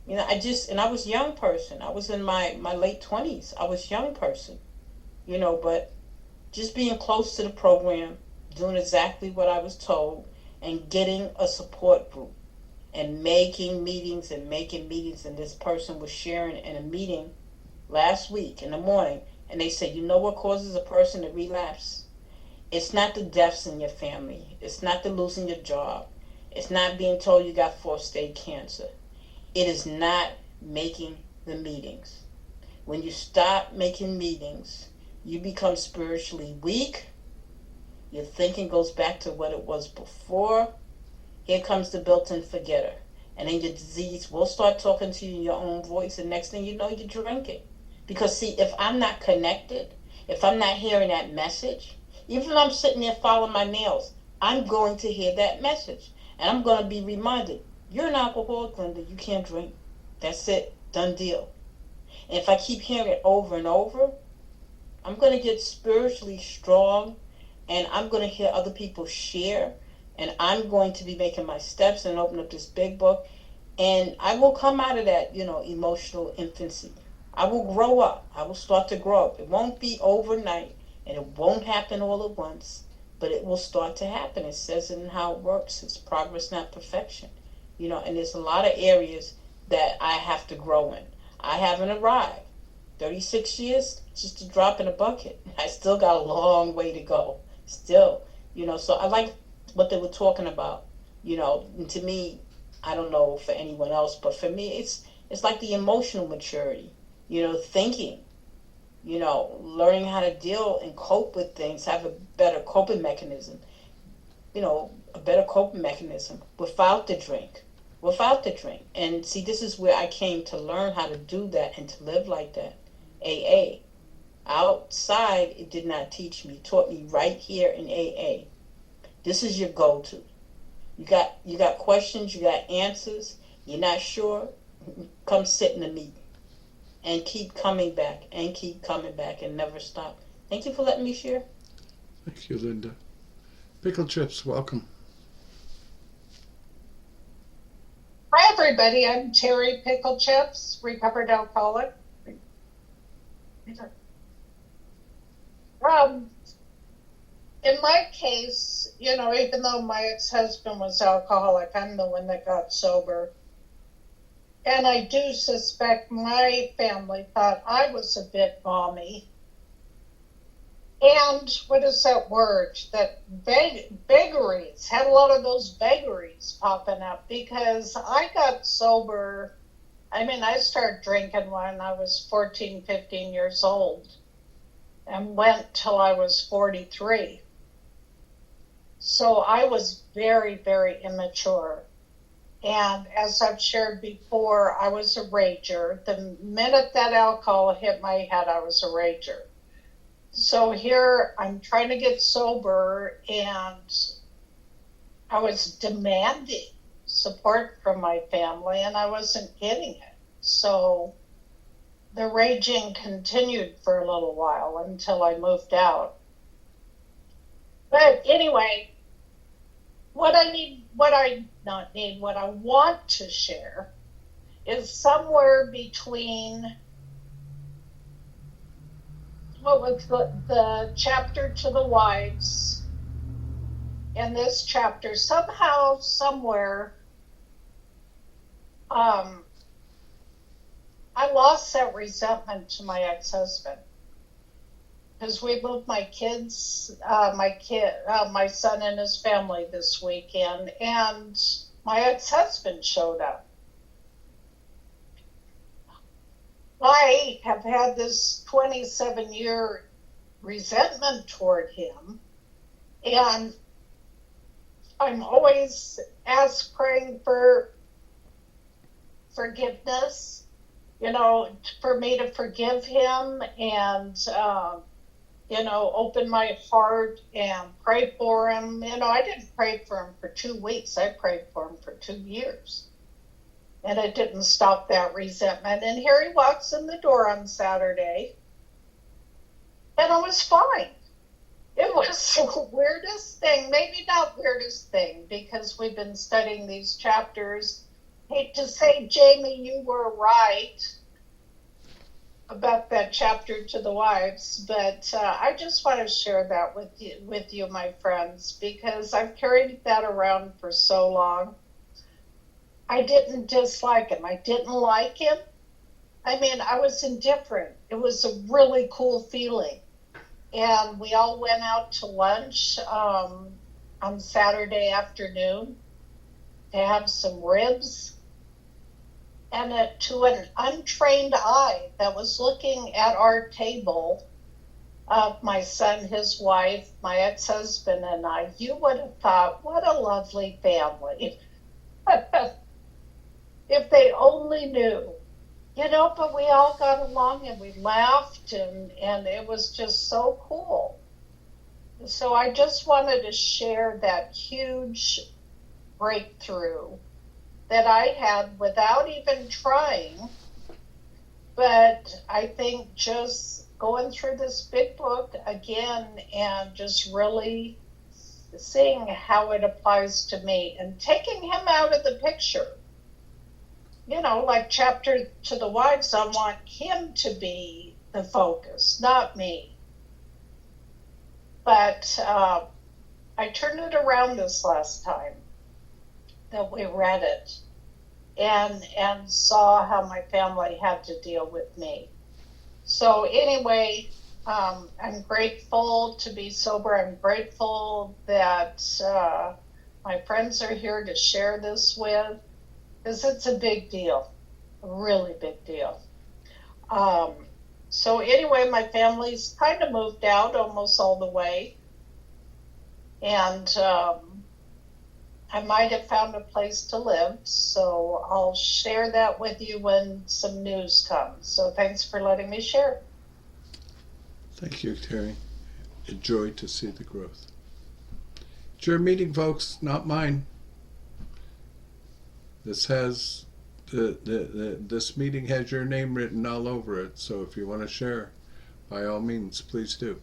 You know, and I was a young person. I was in my late 20s. I was a young person. You know, but just being close to the program, doing exactly what I was told, and getting a support group, and making meetings. And this person was sharing in a meeting last week in the morning, and they said, you know what causes a person to relapse? It's not the deaths in your family. It's not the losing your job. It's not being told you got 4th-stage cancer. It is not making the meetings. When you stop making meetings, you become spiritually weak. Your thinking goes back to what it was before. Here comes the built-in forgetter. And then your disease will start talking to you in your own voice, and next thing you know, you're drinking. Because see, if I'm not connected, if I'm not hearing that message, even if I'm sitting there filing my nails, I'm going to hear that message. And I'm going to be reminded, you're an alcoholic, Linda, you can't drink. That's it, done deal. And if I keep hearing it over and over, I'm going to get spiritually strong, and I'm going to hear other people share, and I'm going to be making my steps and open up this big book, and I will come out of that, you know, emotional infancy. I will grow up. I will start to grow up. It won't be overnight, and it won't happen all at once, but it will start to happen. It says it in how it works. It's progress, not perfection. You know, and there's a lot of areas that I have to grow in. I haven't arrived. 36 years, just a drop in a bucket. I still got a long way to go. Still, you know, so I like what they were talking about. You know, and to me, I don't know for anyone else, but for me, it's like the emotional maturity. You know, thinking, you know, learning how to deal and cope with things, have a better coping mechanism. You know, a better coping mechanism without the drink. And see, this is where I came to learn how to do that and to live like that. AA. Outside, it did not teach me. It taught me right here in AA. This is your go-to. You got questions, you got answers, you're not sure, come sit in the meeting. And keep coming back and never stop. Thank you for letting me share. Thank you, Linda. Pickle Chips, welcome. Hi, everybody. I'm Terry Pickle Chips, recovered alcoholic. In my case, you know, even though my ex-husband was alcoholic, I'm the one that got sober. And I do suspect my family thought I was a bit balmy. And what is that word? That vagaries, had a lot of those vagaries popping up because I got sober. I mean, I started drinking when I was 14, 15 years old and went till I was 43. So I was very, very immature. And as I've shared before, I was a rager. The minute that alcohol hit my head, I was a rager. So here I'm trying to get sober, and I was demanding support from my family, and I wasn't getting it. So the raging continued for a little while until I moved out. But anyway, what I want to share is somewhere between what was the chapter to the wives and this chapter. Somehow, somewhere, I lost that resentment to my ex-husband. Because we moved my son and his family this weekend, and my ex-husband showed up. I have had this 27-year resentment toward him, and I'm always praying for forgiveness, for me to forgive him and, open my heart and pray for him. I didn't pray for him for 2 weeks. I prayed for him for 2 years. And it didn't stop that resentment. And here he walks in the door on Saturday, and I was fine. It was the weirdest thing, maybe not weirdest thing, because we've been studying these chapters. Hate to say, Jamie, you were right about that chapter to the wives, but I just want to share that with you, my friends, because I've carried that around for so long. I didn't dislike him. I didn't like him. I mean, I was indifferent. It was a really cool feeling. And we all went out to lunch on Saturday afternoon to have some ribs. And to an untrained eye that was looking at our table, my son, his wife, my ex-husband, and I, you would have thought, what a lovely family. If they only knew. But we all got along and we laughed and it was just so cool. So I just wanted to share that huge breakthrough that I had without even trying. But I think just going through this big book again and just really seeing how it applies to me and taking him out of the picture. Like chapter to the wives, I want him to be the focus, not me. But I turned it around this last time that we read it and saw how my family had to deal with me. So anyway, I'm grateful to be sober. I'm grateful that my friends are here to share this with. Because it's a big deal, a really big deal. So anyway, my family's kind of moved out almost all the way. And I might have found a place to live. So I'll share that with you when some news comes. So thanks for letting me share. Thank you, Terry. A joy to see the growth. It's your meeting, folks, not mine. This has this meeting has your name written all over it, so if you want to share, by all means, please do.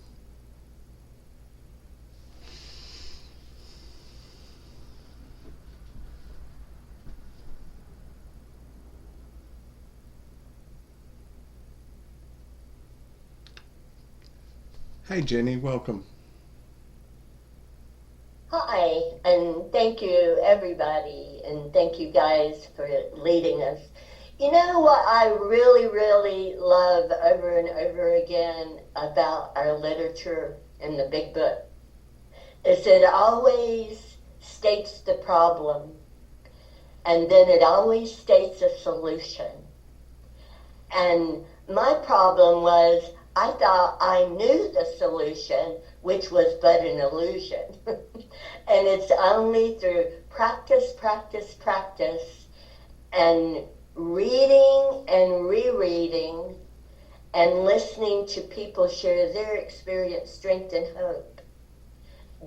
Hi, Jenny, welcome. Hi, and thank you, everybody, and thank you guys for leading us. You know what I really, really love over and over again about our literature in the big book is it always states the problem, and then it always states a solution. And my problem was I thought I knew the solution, which was but an illusion. And it's only through practice, practice, practice, and reading and rereading and listening to people share their experience, strength, and hope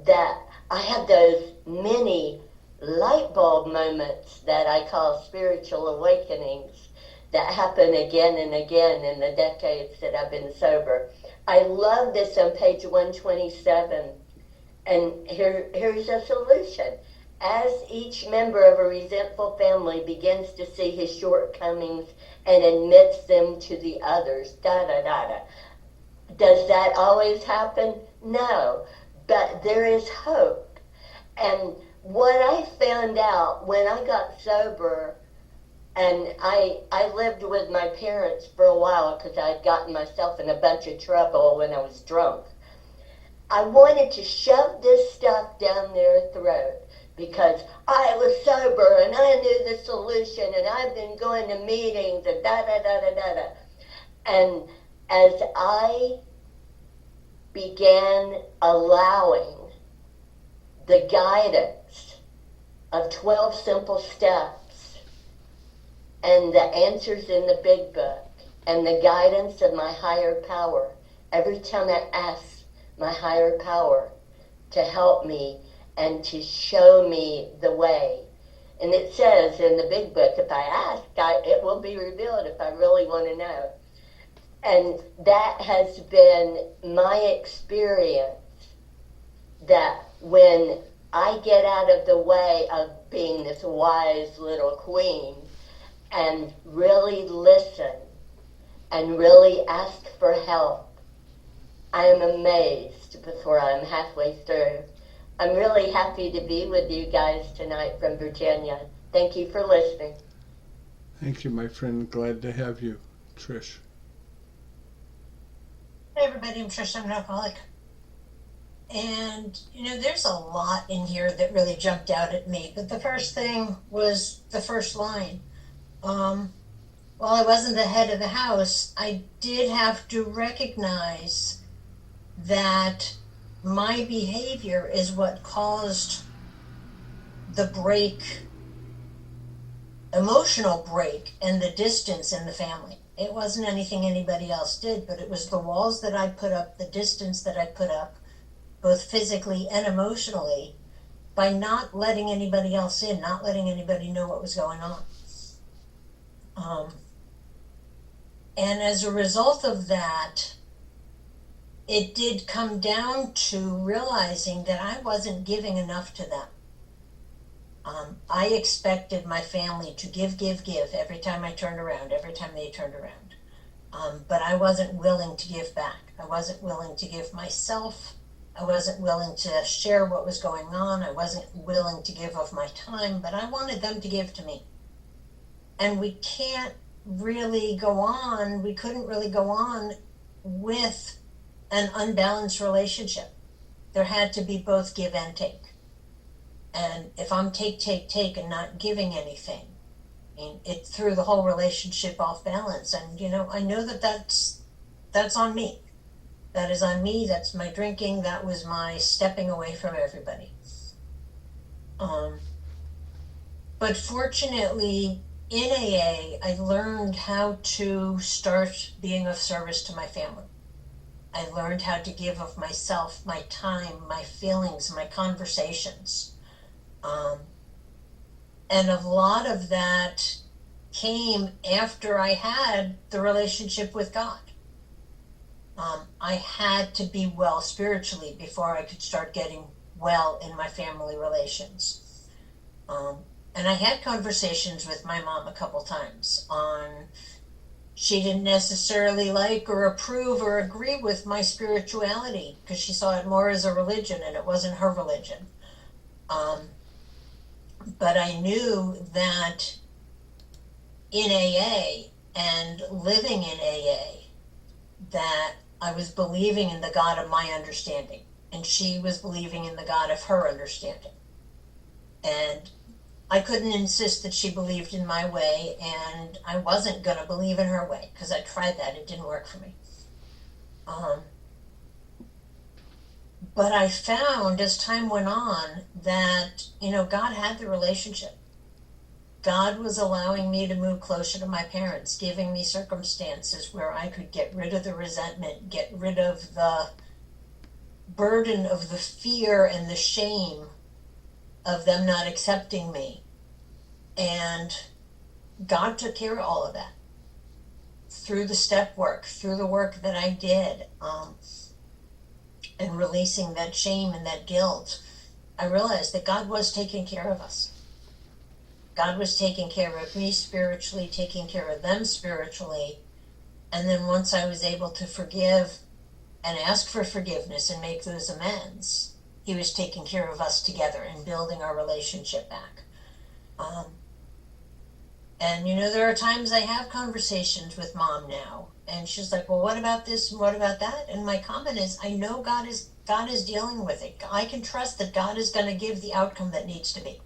that I have those many light bulb moments that I call spiritual awakenings that happen again and again in the decades that I've been sober. I love this on page 127, and here's a solution. As each member of a resentful family begins to see his shortcomings and admits them to the others, Does that always happen? No, but there is hope. And what I found out when I got sober, and I lived with my parents for a while because I had gotten myself in a bunch of trouble when I was drunk. I wanted to shove this stuff down their throat because I was sober and I knew the solution and I've been going to meetings and And as I began allowing the guidance of 12 simple steps and the answers in the big book and the guidance of my higher power. Every time I ask my higher power to help me and to show me the way. And it says in the big book, if I ask, it will be revealed if I really want to know. And that has been my experience, that when I get out of the way of being this wise little queen and really listen and really ask for help, I am amazed before I'm halfway through. I'm really happy to be with you guys tonight from Virginia. Thank you for listening. Thank you, my friend. Glad to have you, Trish. Hey everybody, I'm Trish, I'm an alcoholic. And, there's a lot in here that really jumped out at me. But the first thing was the first line. While I wasn't the head of the house, I did have to recognize that my behavior is what caused the emotional break and the distance in the family. It wasn't anything anybody else did, but it was the walls that I put up, the distance that I put up, both physically and emotionally, by not letting anybody else in, not letting anybody know what was going on. And as a result of that, it did come down to realizing that I wasn't giving enough to them. I expected my family to give every time I turned around, every time they turned around. But I wasn't willing to give back. I wasn't willing to give myself. I wasn't willing to share what was going on. I wasn't willing to give of my time, but I wanted them to give to me. And we couldn't really go on with an unbalanced relationship. There had to be both give and take. And if I'm take and not giving anything, it threw the whole relationship off balance. And, I know that's on me. That is on me. That's my drinking. That was my stepping away from everybody. But fortunately, in AA, I learned how to start being of service to my family. I learned how to give of myself, my time, my feelings, my conversations. And a lot of that came after I had the relationship with God. I had to be well spiritually before I could start getting well in my family relations. And I had conversations with my mom a couple times on, she didn't necessarily like or approve or agree with my spirituality because she saw it more as a religion and it wasn't her religion. But I knew that in AA and living in AA, that I was believing in the God of my understanding, and she was believing in the God of her understanding. And I couldn't insist that she believed in my way, and I wasn't going to believe in her way, because I tried that. It didn't work for me. But I found as time went on that, God had the relationship. God was allowing me to move closer to my parents, giving me circumstances where I could get rid of the resentment, get rid of the burden of the fear and the shame of them not accepting me. And God took care of all of that through the step work, through the work that I did, and releasing that shame and that guilt. I realized that God was taking care of us. God was taking care of me spiritually, taking care of them spiritually. And then once I was able to forgive and ask for forgiveness and make those amends, He was taking care of us together and building our relationship back. And there are times I have conversations with Mom now, and she's like, well, what about this and what about that? And my comment is, I know God is dealing with it. I can trust that God is going to give the outcome that needs to be.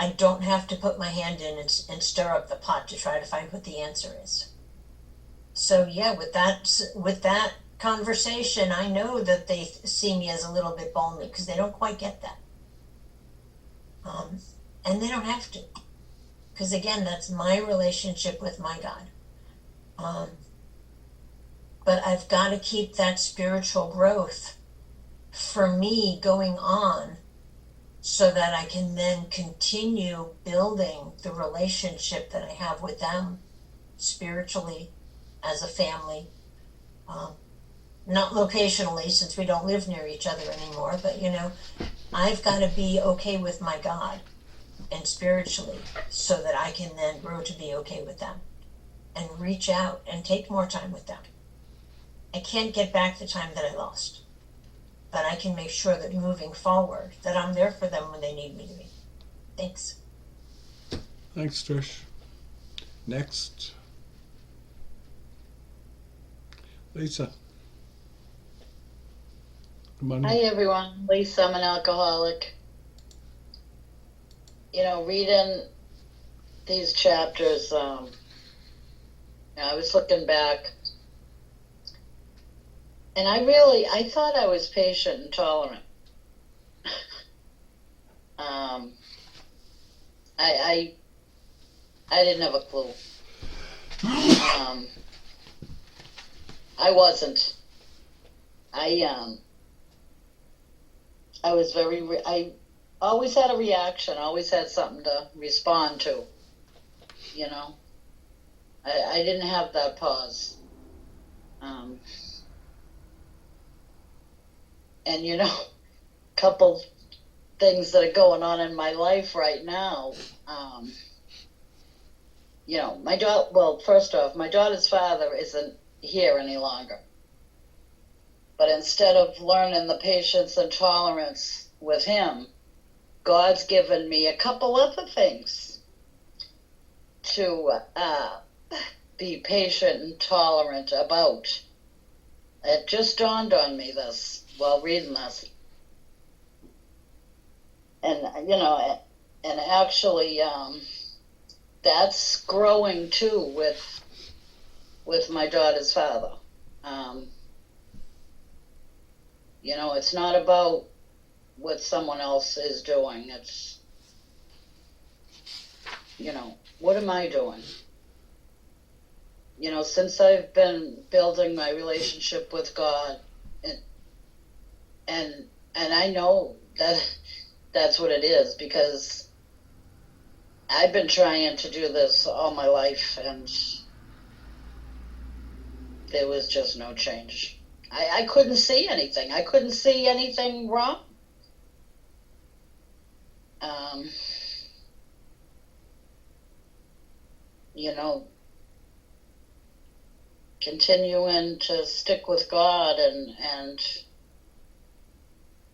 I don't have to put my hand in and stir up the pot to try to find what the answer is. So yeah, with that conversation, I know that they see me as a little bit balmy because they don't quite get that. And they don't have to, because again, that's my relationship with my God. But I've got to keep that spiritual growth for me going on so that I can then continue building the relationship that I have with them spiritually as a family. Not locationally, since we don't live near each other anymore, but I've got to be okay with my God and spiritually so that I can then grow to be okay with them and reach out and take more time with them. I can't get back the time that I lost, but I can make sure that moving forward that I'm there for them when they need me to be. Thanks. Thanks, Trish. Next. Lisa. Come on. Hi everyone, Lisa, I'm an alcoholic. Reading these chapters, I was looking back, and I thought I was patient and tolerant. I didn't have a clue. I wasn't. I was I always had a reaction, always had something to respond to, I didn't have that pause. And couple things that are going on in my life right now. My daughter, well, first off, my daughter's father isn't here any longer. But instead of learning the patience and tolerance with him, God's given me a couple other things to be patient and tolerant about. It just dawned on me this while reading this. And, and actually, that's growing too with my daughter's father. It's not about what someone else is doing. It's, what am I doing? Since I've been building my relationship with God, and I know that that's what it is, because I've been trying to do this all my life, and there was just no change. I couldn't see anything. I couldn't see anything wrong. Continuing to stick with God and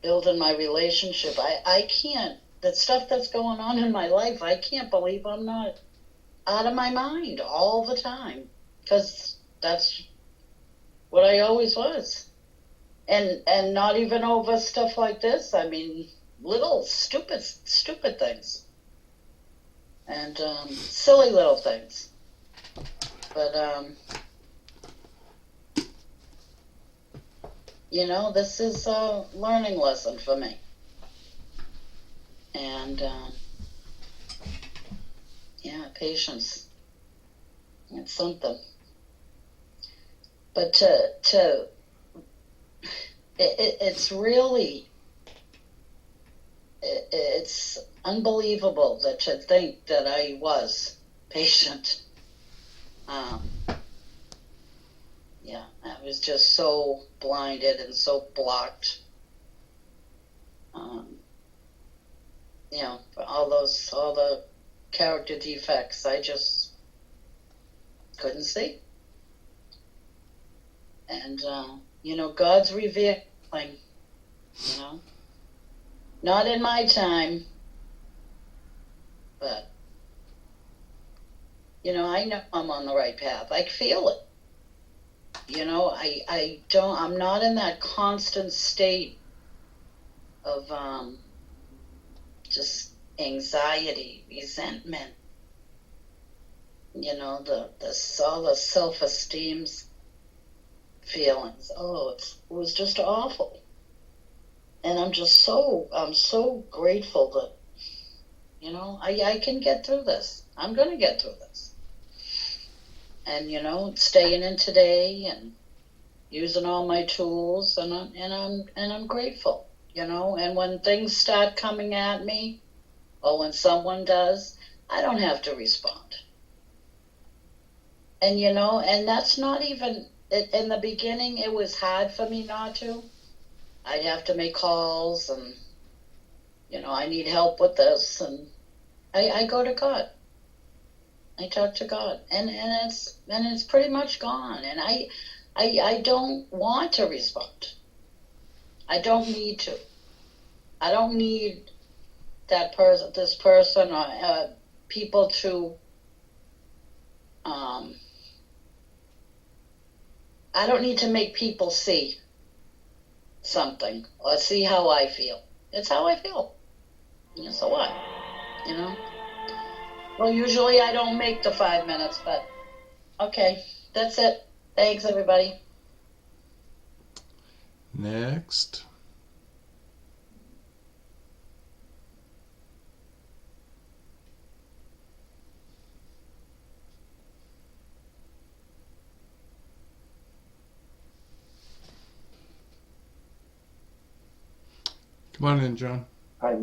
building my relationship. I can't, that stuff that's going on in my life, I can't believe I'm not out of my mind all the time, because that's what I always was. And not even over stuff like this. I mean, little stupid things. And silly little things. But, this is a learning lesson for me. And, patience. It's something. But it's really, it's unbelievable to think that I was patient. I was just so blinded and so blocked. For all the character defects, I just couldn't see. And, God's revealing, not in my time, but, I know I'm on the right path. I feel it. I'm not in that constant state of, just anxiety, resentment, all the self-esteem feelings. It was just awful. And I'm so grateful that, I can get through this. I'm going to get through this. And, staying in today and using all my tools, and I'm grateful, and when things start coming at me, or when someone does, I don't have to respond. And, and that's not even, in the beginning, it was hard for me not to. I'd have to make calls and, I need help with this. And I go to God. I talk to God. And it's pretty much gone. And I don't want to respond. I don't need to. I don't need this person, or people to, I don't need to make people see something or see how I feel. It's how I feel. So what? Well, usually I don't make the 5 minutes, but okay, that's it. Thanks, everybody. Next. Come on in, John. Hi,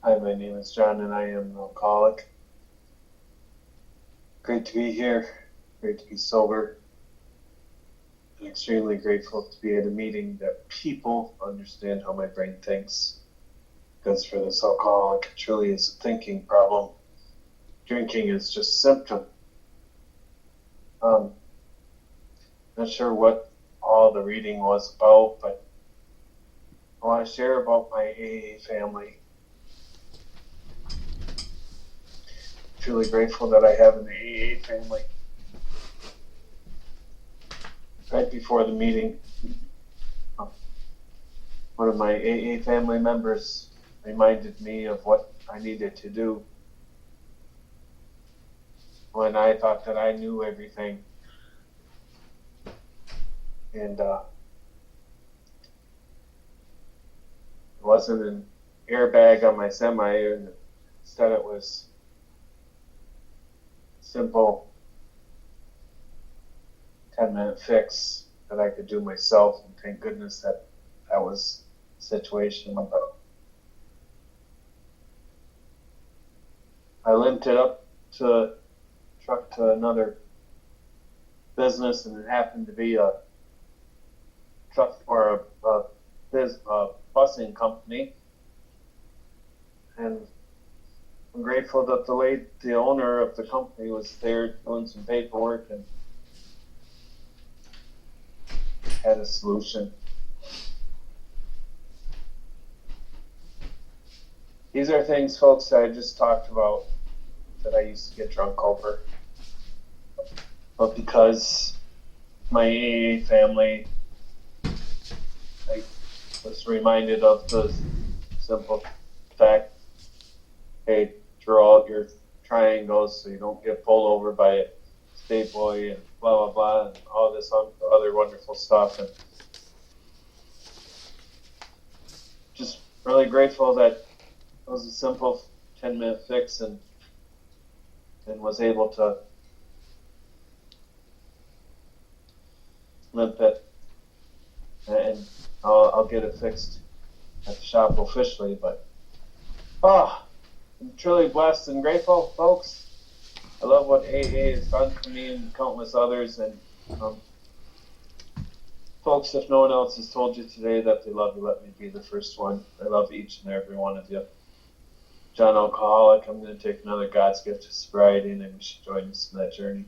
my name is John, and I am an alcoholic. Great to be here. Great to be sober. I'm extremely grateful to be at a meeting that people understand how my brain thinks. Because for this alcoholic, it truly is a thinking problem. Drinking is just a symptom. Not sure what all the reading was about, but I want to share about my AA family. Truly grateful that I have an AA family. Right before the meeting, one of my AA family members reminded me of what I needed to do when I thought that I knew everything. And it wasn't an airbag on my semi, and instead it was simple 10-minute fix that I could do myself, and thank goodness that was the situation. But I limped it up to truck to another business, and it happened to be a truck or a busing company, and I'm grateful that the owner of the company was there doing some paperwork and had a solution. These are things, folks, that I just talked about that I used to get drunk over. But because my AA family, I was reminded of the simple fact, hey, draw out your triangles so you don't get pulled over by a state boy and blah, blah, blah, and all this other wonderful stuff. And just really grateful that it was a simple 10-minute fix and was able to limp it. And I'll get it fixed at the shop officially, but I'm truly blessed and grateful, folks. I love what AA has done for me and countless others. And folks, if no one else has told you today that they love you, let me be the first one. I love each and every one of you. John Alcoholic, I'm going to take another God's gift of sobriety, and I wish you join us in that journey.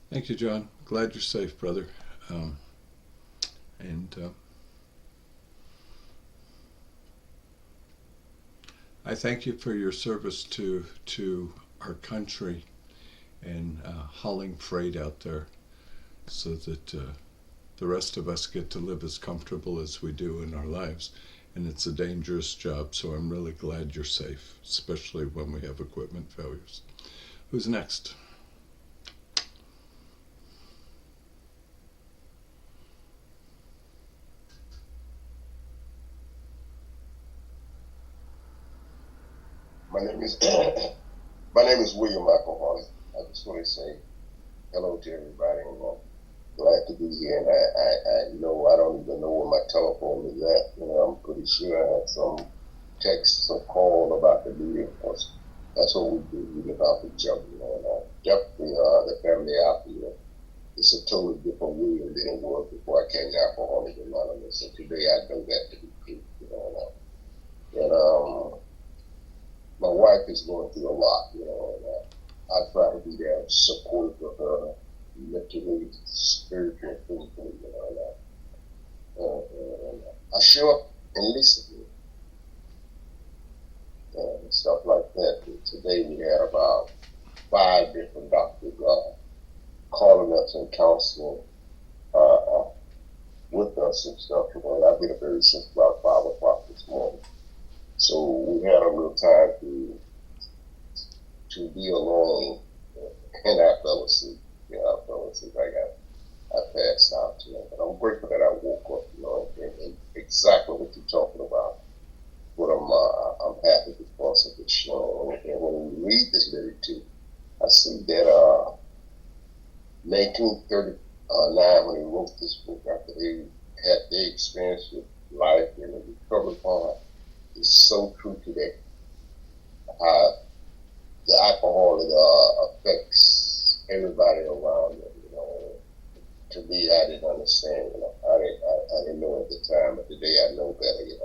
Thank you, John. Glad you're safe, brother. I thank you for your service to our country and hauling freight out there so that the rest of us get to live as comfortable as we do in our lives. And it's a dangerous job, so I'm really glad you're safe, especially when we have equipment failures. Who's next? My name is my name is William Alcoholic. I just want to say hello to everybody, and I'm glad to be here. And I know I don't even know where my telephone is at. I'm pretty sure I had some texts or call about the meeting. That's what we do. We live out each other. And definitely the family out here. It's a totally different William than it was before I came to Alcoholics Anonymous. And today I know that to be true. And my wife is going through a lot, and I try to be there supportive of her mentally, spiritually, physically, and I show up and listen and stuff like that. And today we had about 5 different doctors calling us and counseling with us and stuff. And I've been up ever since about 5 o'clock this morning. So we had a little time to be alone in our fellowship. I passed out tonight, but I'm grateful that I woke up, and exactly what you're talking about. But I'm happy because of the show. And when we read this literature, I see that 1939, when he wrote this book, after they had their experience with life and the recovery part, is so true today. How the alcohol affects everybody around them. To me, I didn't understand. I didn't know at the time, but today I know better.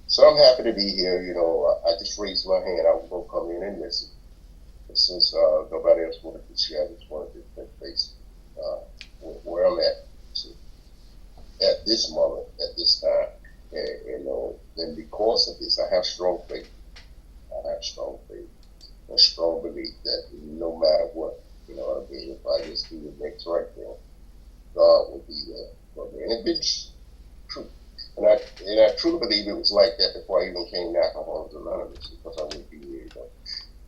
So I'm happy to be here. I just raised my hand. I was gonna come in and listen, but since nobody else wanted to share, I just wanted to touch base where I'm at. So, at this moment, at this time. And because of this, I have strong faith. A strong belief that no matter what, if I just do the next right thing, God will be there for me. And it's been true. And I truly believe it was like that before I even came to Alcoholics Anonymous, because I wouldn't be here.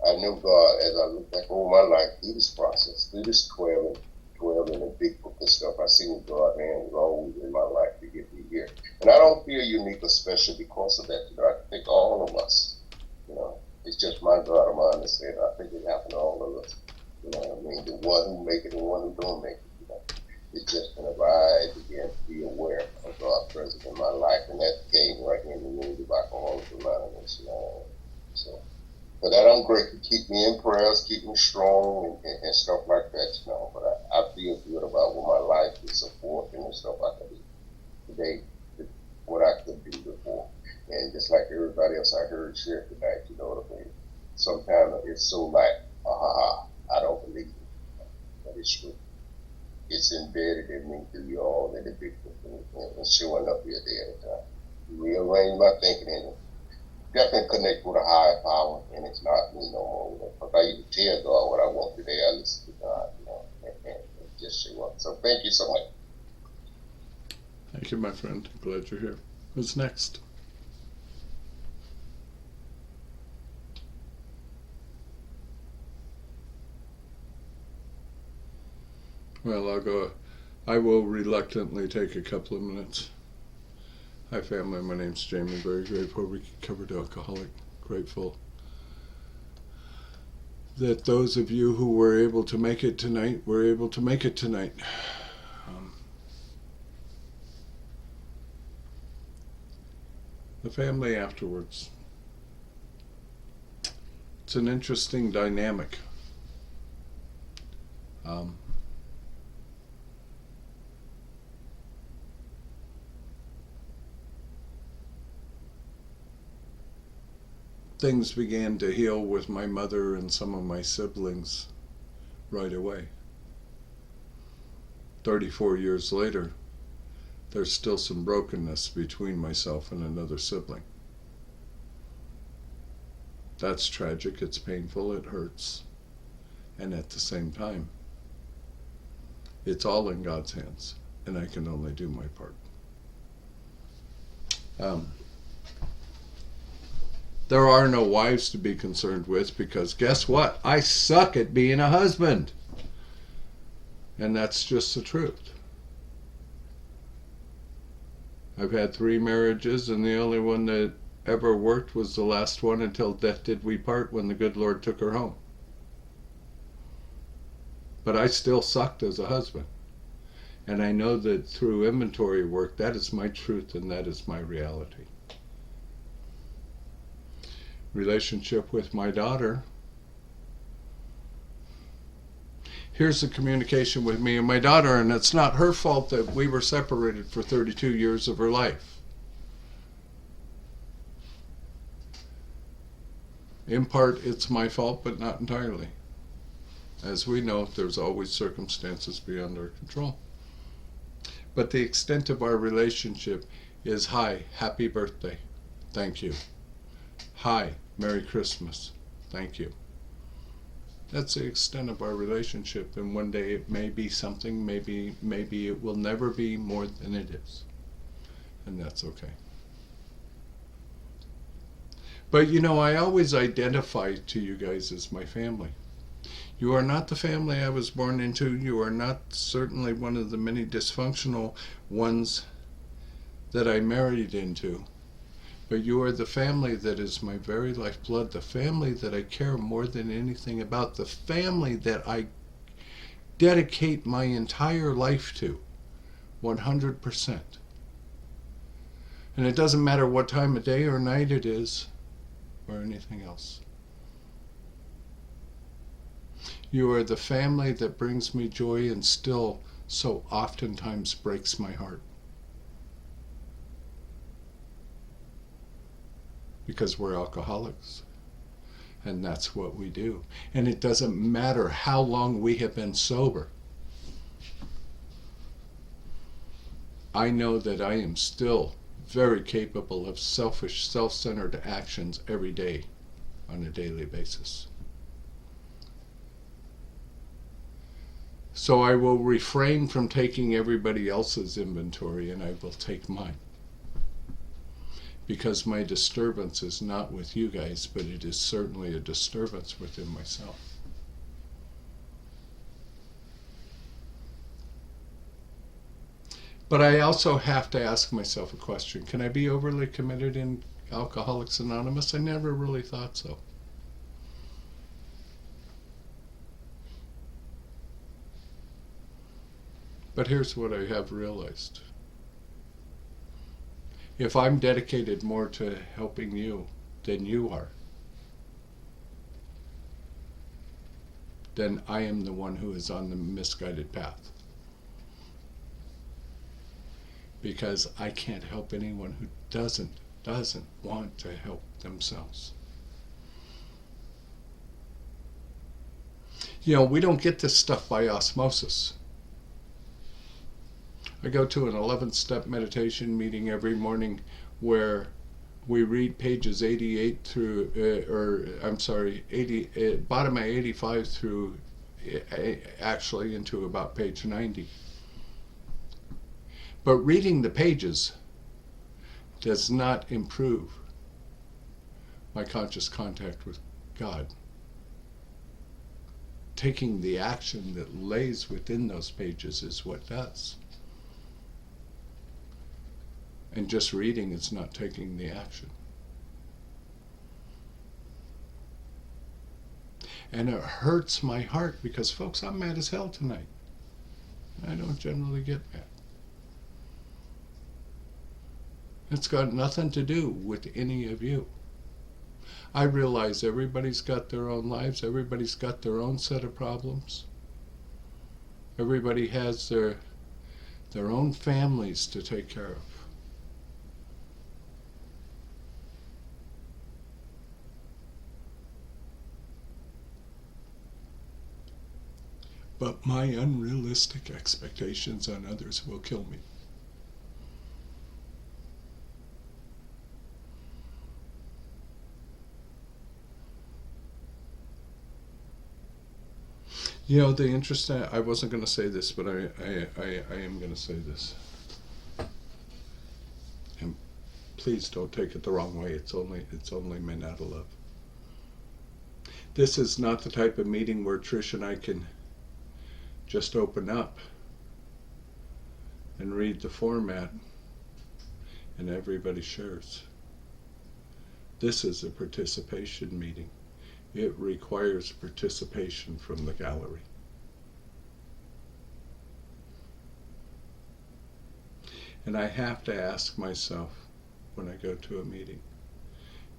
I know God as I look back over my life through this process, through this 12 and the big book and stuff. I seen God's hand was always in my life to get me here. And I don't feel unique or special because of that. I think all of us, it's just my God of mine to say that. I think it happened to all of us. The one who make it and the one who don't make it. It's just whenever I began to be aware of God's presence in my life, and that came right in the room of Alcoholics Anonymous. So for that, I'm grateful. Keep me in prayers, keep me strong, and stuff like that. But I feel good about what my life is supporting and stuff I can do today, what I could do before. And just like everybody else I heard share tonight, what I mean? Sometimes it's so like, I don't believe it, but it's true. It's embedded in me through you all in the big book and showing up here day at a time. Rearrange my thinking and definitely connect with a higher power, and it's not me no more. If I even tell God what I want today, I listen to God, and just show up. So thank you so much. Thank you, my friend. Glad you're here. Who's next? Well, I'll go. I will reluctantly take a couple of minutes. Hi, family. My name's Jamie. Very grateful we covered alcoholic. Grateful that those of you who were able to make it tonight were able to make it tonight. The family afterwards. It's an interesting dynamic. Things began to heal with my mother and some of my siblings right away. 34 years later, there's still some brokenness between myself and another sibling. That's tragic, it's painful, it hurts. And at the same time, it's all in God's hands, and I can only do my part. There are no wives to be concerned with, because guess what? I suck at being a husband. And that's just the truth. I've had 3 marriages, and the only one that ever worked was the last one until death did we part, when the good Lord took her home. But I still sucked as a husband. And I know that through inventory work, that is my truth and that is my reality. Relationship with my daughter. Here's the communication with me and my daughter, and it's not her fault that we were separated for 32 years of her life. In part, it's my fault, but not entirely. As we know, there's always circumstances beyond our control. But the extent of our relationship is, hi, happy birthday, thank you. Hi, Merry Christmas, thank you. That's the extent of our relationship, and one day it may be something, maybe it will never be more than it is. And that's okay. But you know, I always identify to you guys as my family. You are not the family I was born into. You are not certainly one of the many dysfunctional ones that I married into. But you are the family that is my very lifeblood, the family that I care more than anything about, the family that I dedicate my entire life to, 100%. And it doesn't matter what time of day or night it is, or anything else. You are the family that brings me joy and still so oftentimes breaks my heart. Because we're alcoholics. And that's what we do. And it doesn't matter how long we have been sober. I know that I am still very capable of selfish, self-centered actions every day on a daily basis. So I will refrain from taking everybody else's inventory and I will take mine. Because my disturbance is not with you guys, but it is certainly a disturbance within myself. But I also have to ask myself a question. Can I be overly committed in Alcoholics Anonymous? I never really thought so. But here's what I have realized. If I'm dedicated more to helping you than you are, then I am the one who is on the misguided path. Because I can't help anyone who doesn't want to help themselves. You know, we don't get this stuff by osmosis. I go to an 11-step meditation meeting every morning where we read pages 88 through, bottom of 85 through, actually into about page 90. But reading the pages does not improve my conscious contact with God. Taking the action that lays within those pages is what does. And just reading is not taking the action. And it hurts my heart because, folks, I'm mad as hell tonight. I don't generally get mad. It's got nothing to do with any of you. I realize everybody's got their own lives. Everybody's got their own set of problems. Everybody has their own families to take care of. But my unrealistic expectations on others will kill me. You know, the interesting, I wasn't going to say this, but I am going to say this. And please don't take it the wrong way. It's only meant out of love. This is not the type of meeting where Trish and I can just open up and read the format and everybody shares. This is a participation meeting. It requires participation from the gallery. And I have to ask myself when I go to a meeting,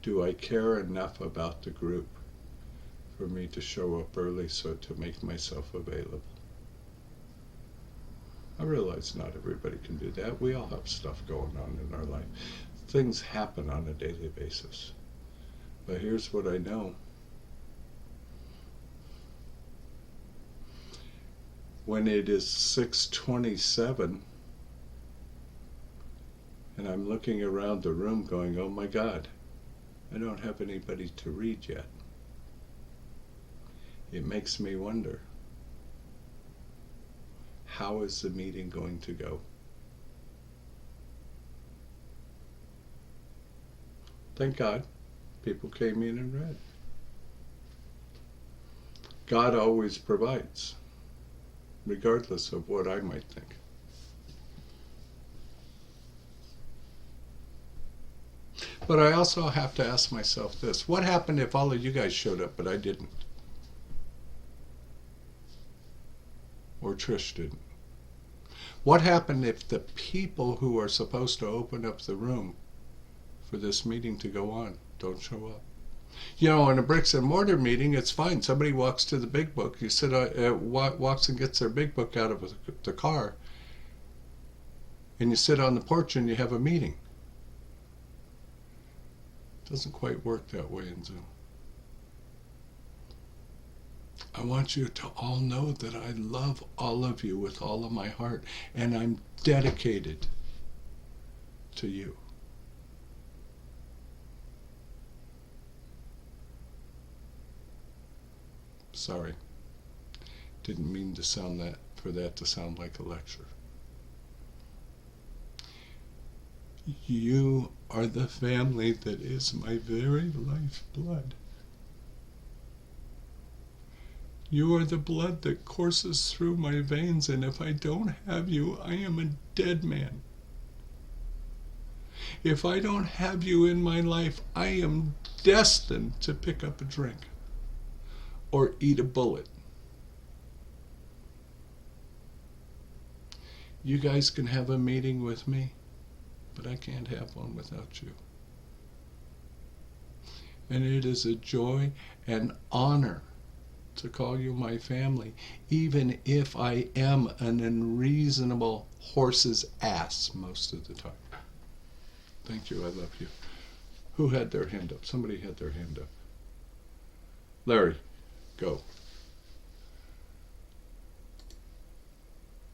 do I care enough about the group for me to show up early so to make myself available? I realize not everybody can do that. We all have stuff going on in our life. Things happen on a daily basis. But here's what I know. When it is 6:27 and I'm looking around the room going, oh my God, I don't have anybody to read yet. It makes me wonder, how is the meeting going to go? Thank God, people came in and read. God always provides, regardless of what I might think. But I also have to ask myself this, what happened if all of you guys showed up but I didn't? Or Trish didn't? What happened if the people who are supposed to open up the room for this meeting to go on don't show up? You know, in a bricks and mortar meeting, it's fine. Somebody walks to the big book. You sit, walks and gets their big book out of the car, and you sit on the porch and you have a meeting. It doesn't quite work that way in Zoom. I want you to all know that I love all of you with all of my heart, and I'm dedicated to you. Sorry, didn't mean to sound that, for that to sound like a lecture. You are the family that is my very lifeblood. You are the blood that courses through my veins, and if I don't have you, I am a dead man. If I don't have you in my life, I am destined to pick up a drink or eat a bullet. You guys can have a meeting with me, but I can't have one without you. And it is a joy and honor to call you my family, even if I am an unreasonable horse's ass most of the time. Thank you, I love you. Who had their hand up? Somebody had their hand up. Larry, go.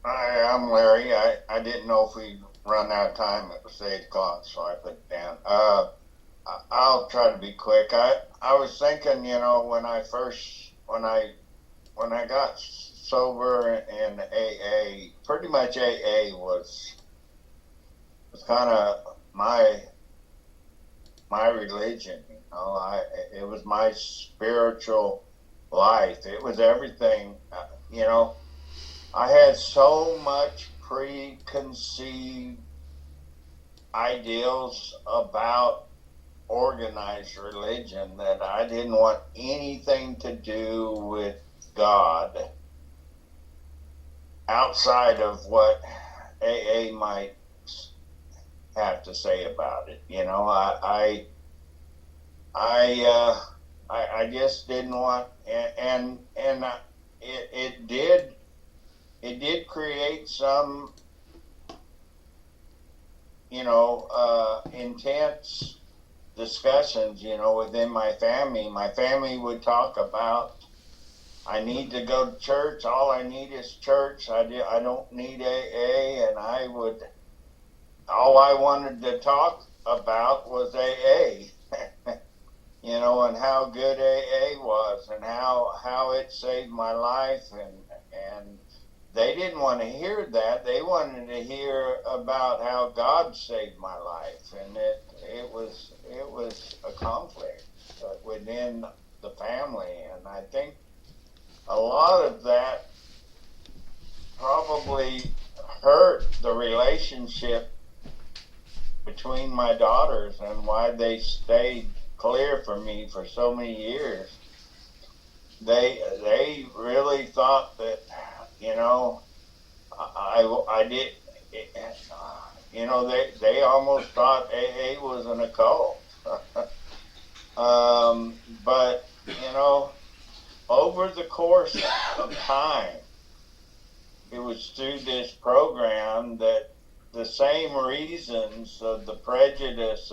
Hi, I'm Larry. I didn't know if we'd run out of time. It was 8 o'clock, so I put it down. I'll try to be quick. I was thinking, you know, when I got sober in AA, pretty much AA was kind of my religion. You know, it was my spiritual life. It was everything. You know, I had so much preconceived ideals about organized religion that I didn't want anything to do with God outside of what AA might have to say about it. You know, I just didn't want, and it did create some, you know, intense discussions, you know, within my family. My family would talk about, I need to go to church. All I need is church. I don't need AA. And all I wanted to talk about was AA, you know, and how good AA was and how it saved my life. And they didn't want to hear that. They wanted to hear about how God saved my life. And it was a conflict within the family. And I think a lot of that probably hurt the relationship between my daughters and why they stayed clear for me for so many years. They really thought that, I did, they almost thought AA was an occult. But, over the course of time, it was through this program that the same reasons of the prejudice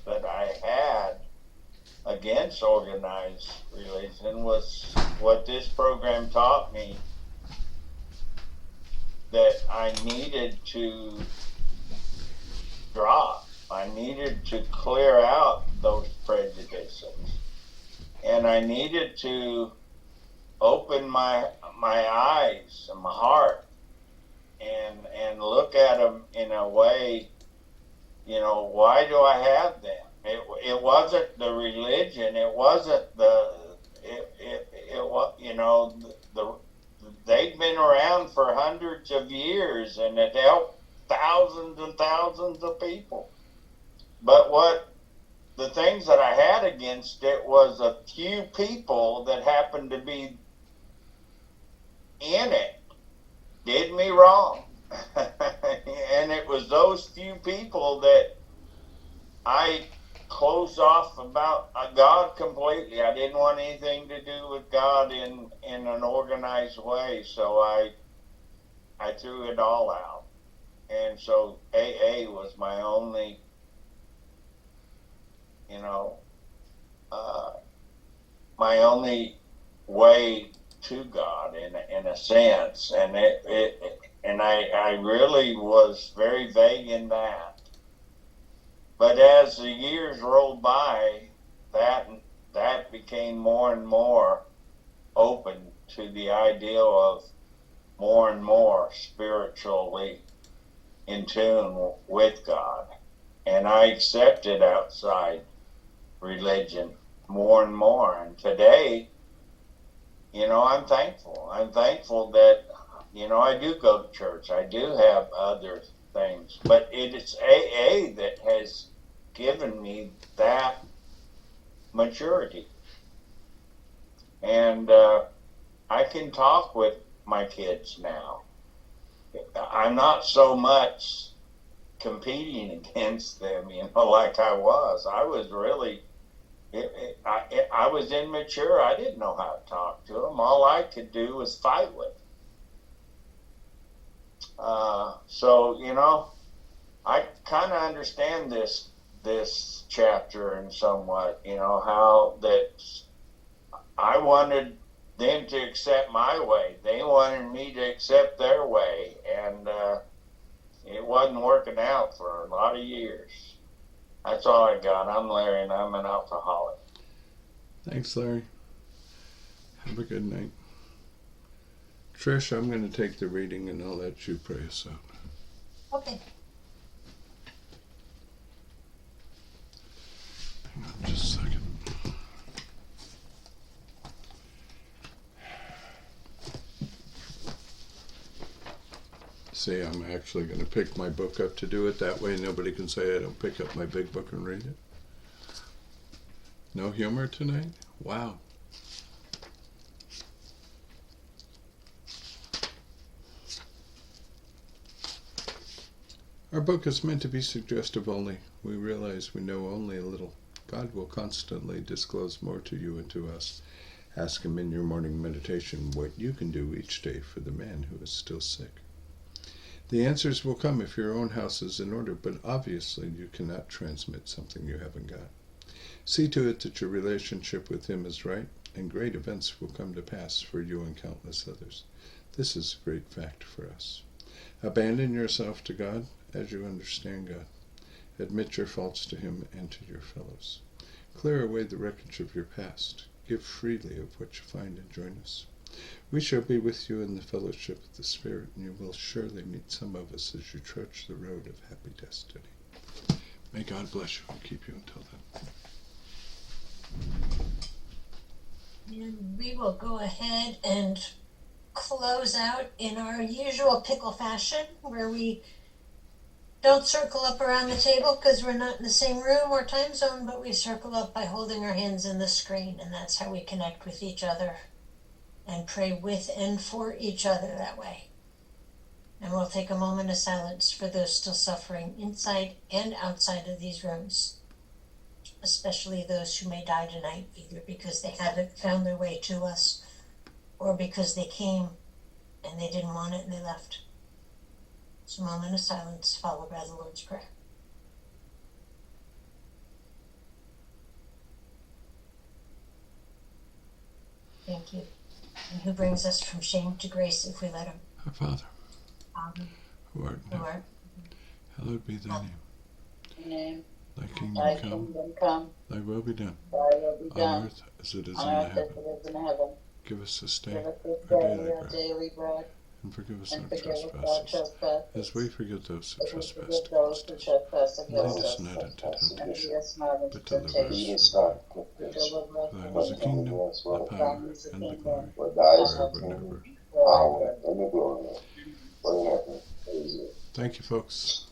that I had against organized religion was what this program taught me, that I needed to drop. I needed to clear out those prejudices. And I needed to open my eyes and my heart and look at them in a way, why do I have them? It wasn't the religion. It wasn't they've been around for hundreds of years and it helped thousands and thousands of people. But the things that I had against it was a few people that happened to be in it did me wrong. And it was those few people that I closed off about God completely. I didn't want anything to do with God in an organized way, so I threw it all out. And so AA was my only, my only way to God in a sense, and I really was very vague in that. But as the years rolled by, that became more and more open to the ideal of more and more spiritually in tune with God. And I accepted outside religion more and more. And today, I'm thankful. I'm thankful that, I do go to church. I do have other things. But it's AA that has given me that maturity. And I can talk with my kids now. I'm not so much competing against them, like I was. I was really, I was immature. I didn't know how to talk to them. All I could do was fight with them. So, I kind of understand this chapter in somewhat, how that I wanted them to accept my way. They wanted me to accept their way, and it wasn't working out for a lot of years. That's all I got. I'm Larry, and I'm an alcoholic. Thanks, Larry. Have a good night. Trish, I'm going to take the reading, and I'll let you pray us out. Okay. Hang on just a second. See, I'm actually going to pick my book up to do it. That way nobody can say I don't pick up my big book and read it. No humor tonight? Wow. Our book is meant to be suggestive only. We realize we know only a little. God will constantly disclose more to you and to us. Ask Him in your morning meditation what you can do each day for the man who is still sick. The answers will come if your own house is in order, but obviously you cannot transmit something you haven't got. See to it that your relationship with Him is right, and great events will come to pass for you and countless others. This is a great fact for us. Abandon yourself to God as you understand God. Admit your faults to Him and to your fellows. Clear away the wreckage of your past. Give freely of what you find and join us. We shall be with you in the fellowship of the Spirit, and you will surely meet some of us as you trudge the road of happy destiny. May God bless you and keep you until then. And we will go ahead and close out in our usual pickle fashion, where we Don't circle up around the table because we're not in the same room or time zone, but we circle up by holding our hands in the screen, and that's how we connect with each other and pray with and for each other that way. And we'll take a moment of silence for those still suffering inside and outside of these rooms, especially those who may die tonight, either because they haven't found their way to us or because they came and they didn't want it and they left. So a moment of silence followed by the Lord's Prayer. Thank you. And who brings us from shame to grace if we let him? Our Father, who art in Who heaven, art hallowed be thy name. Thy Thy kingdom kingdom come, thy will be done, thy will be on done, earth as it is on in earth as heaven. it is in heaven. Give us this day Give us this our day daily our bread, daily bread, and forgive us and our forgive us our trespasses, trespasses, as we forgive those who as we trespass forgive those against who us. trespass And lead against us us. not into And temptation, lead us not into but deliver us temptation, from evil. but deliver us For thine from is the evil. kingdom, the For power, thine is the and the kingdom, glory, For thy is the forever and kingdom, ever. power, and the glory, forever. Amen. Thank you, folks.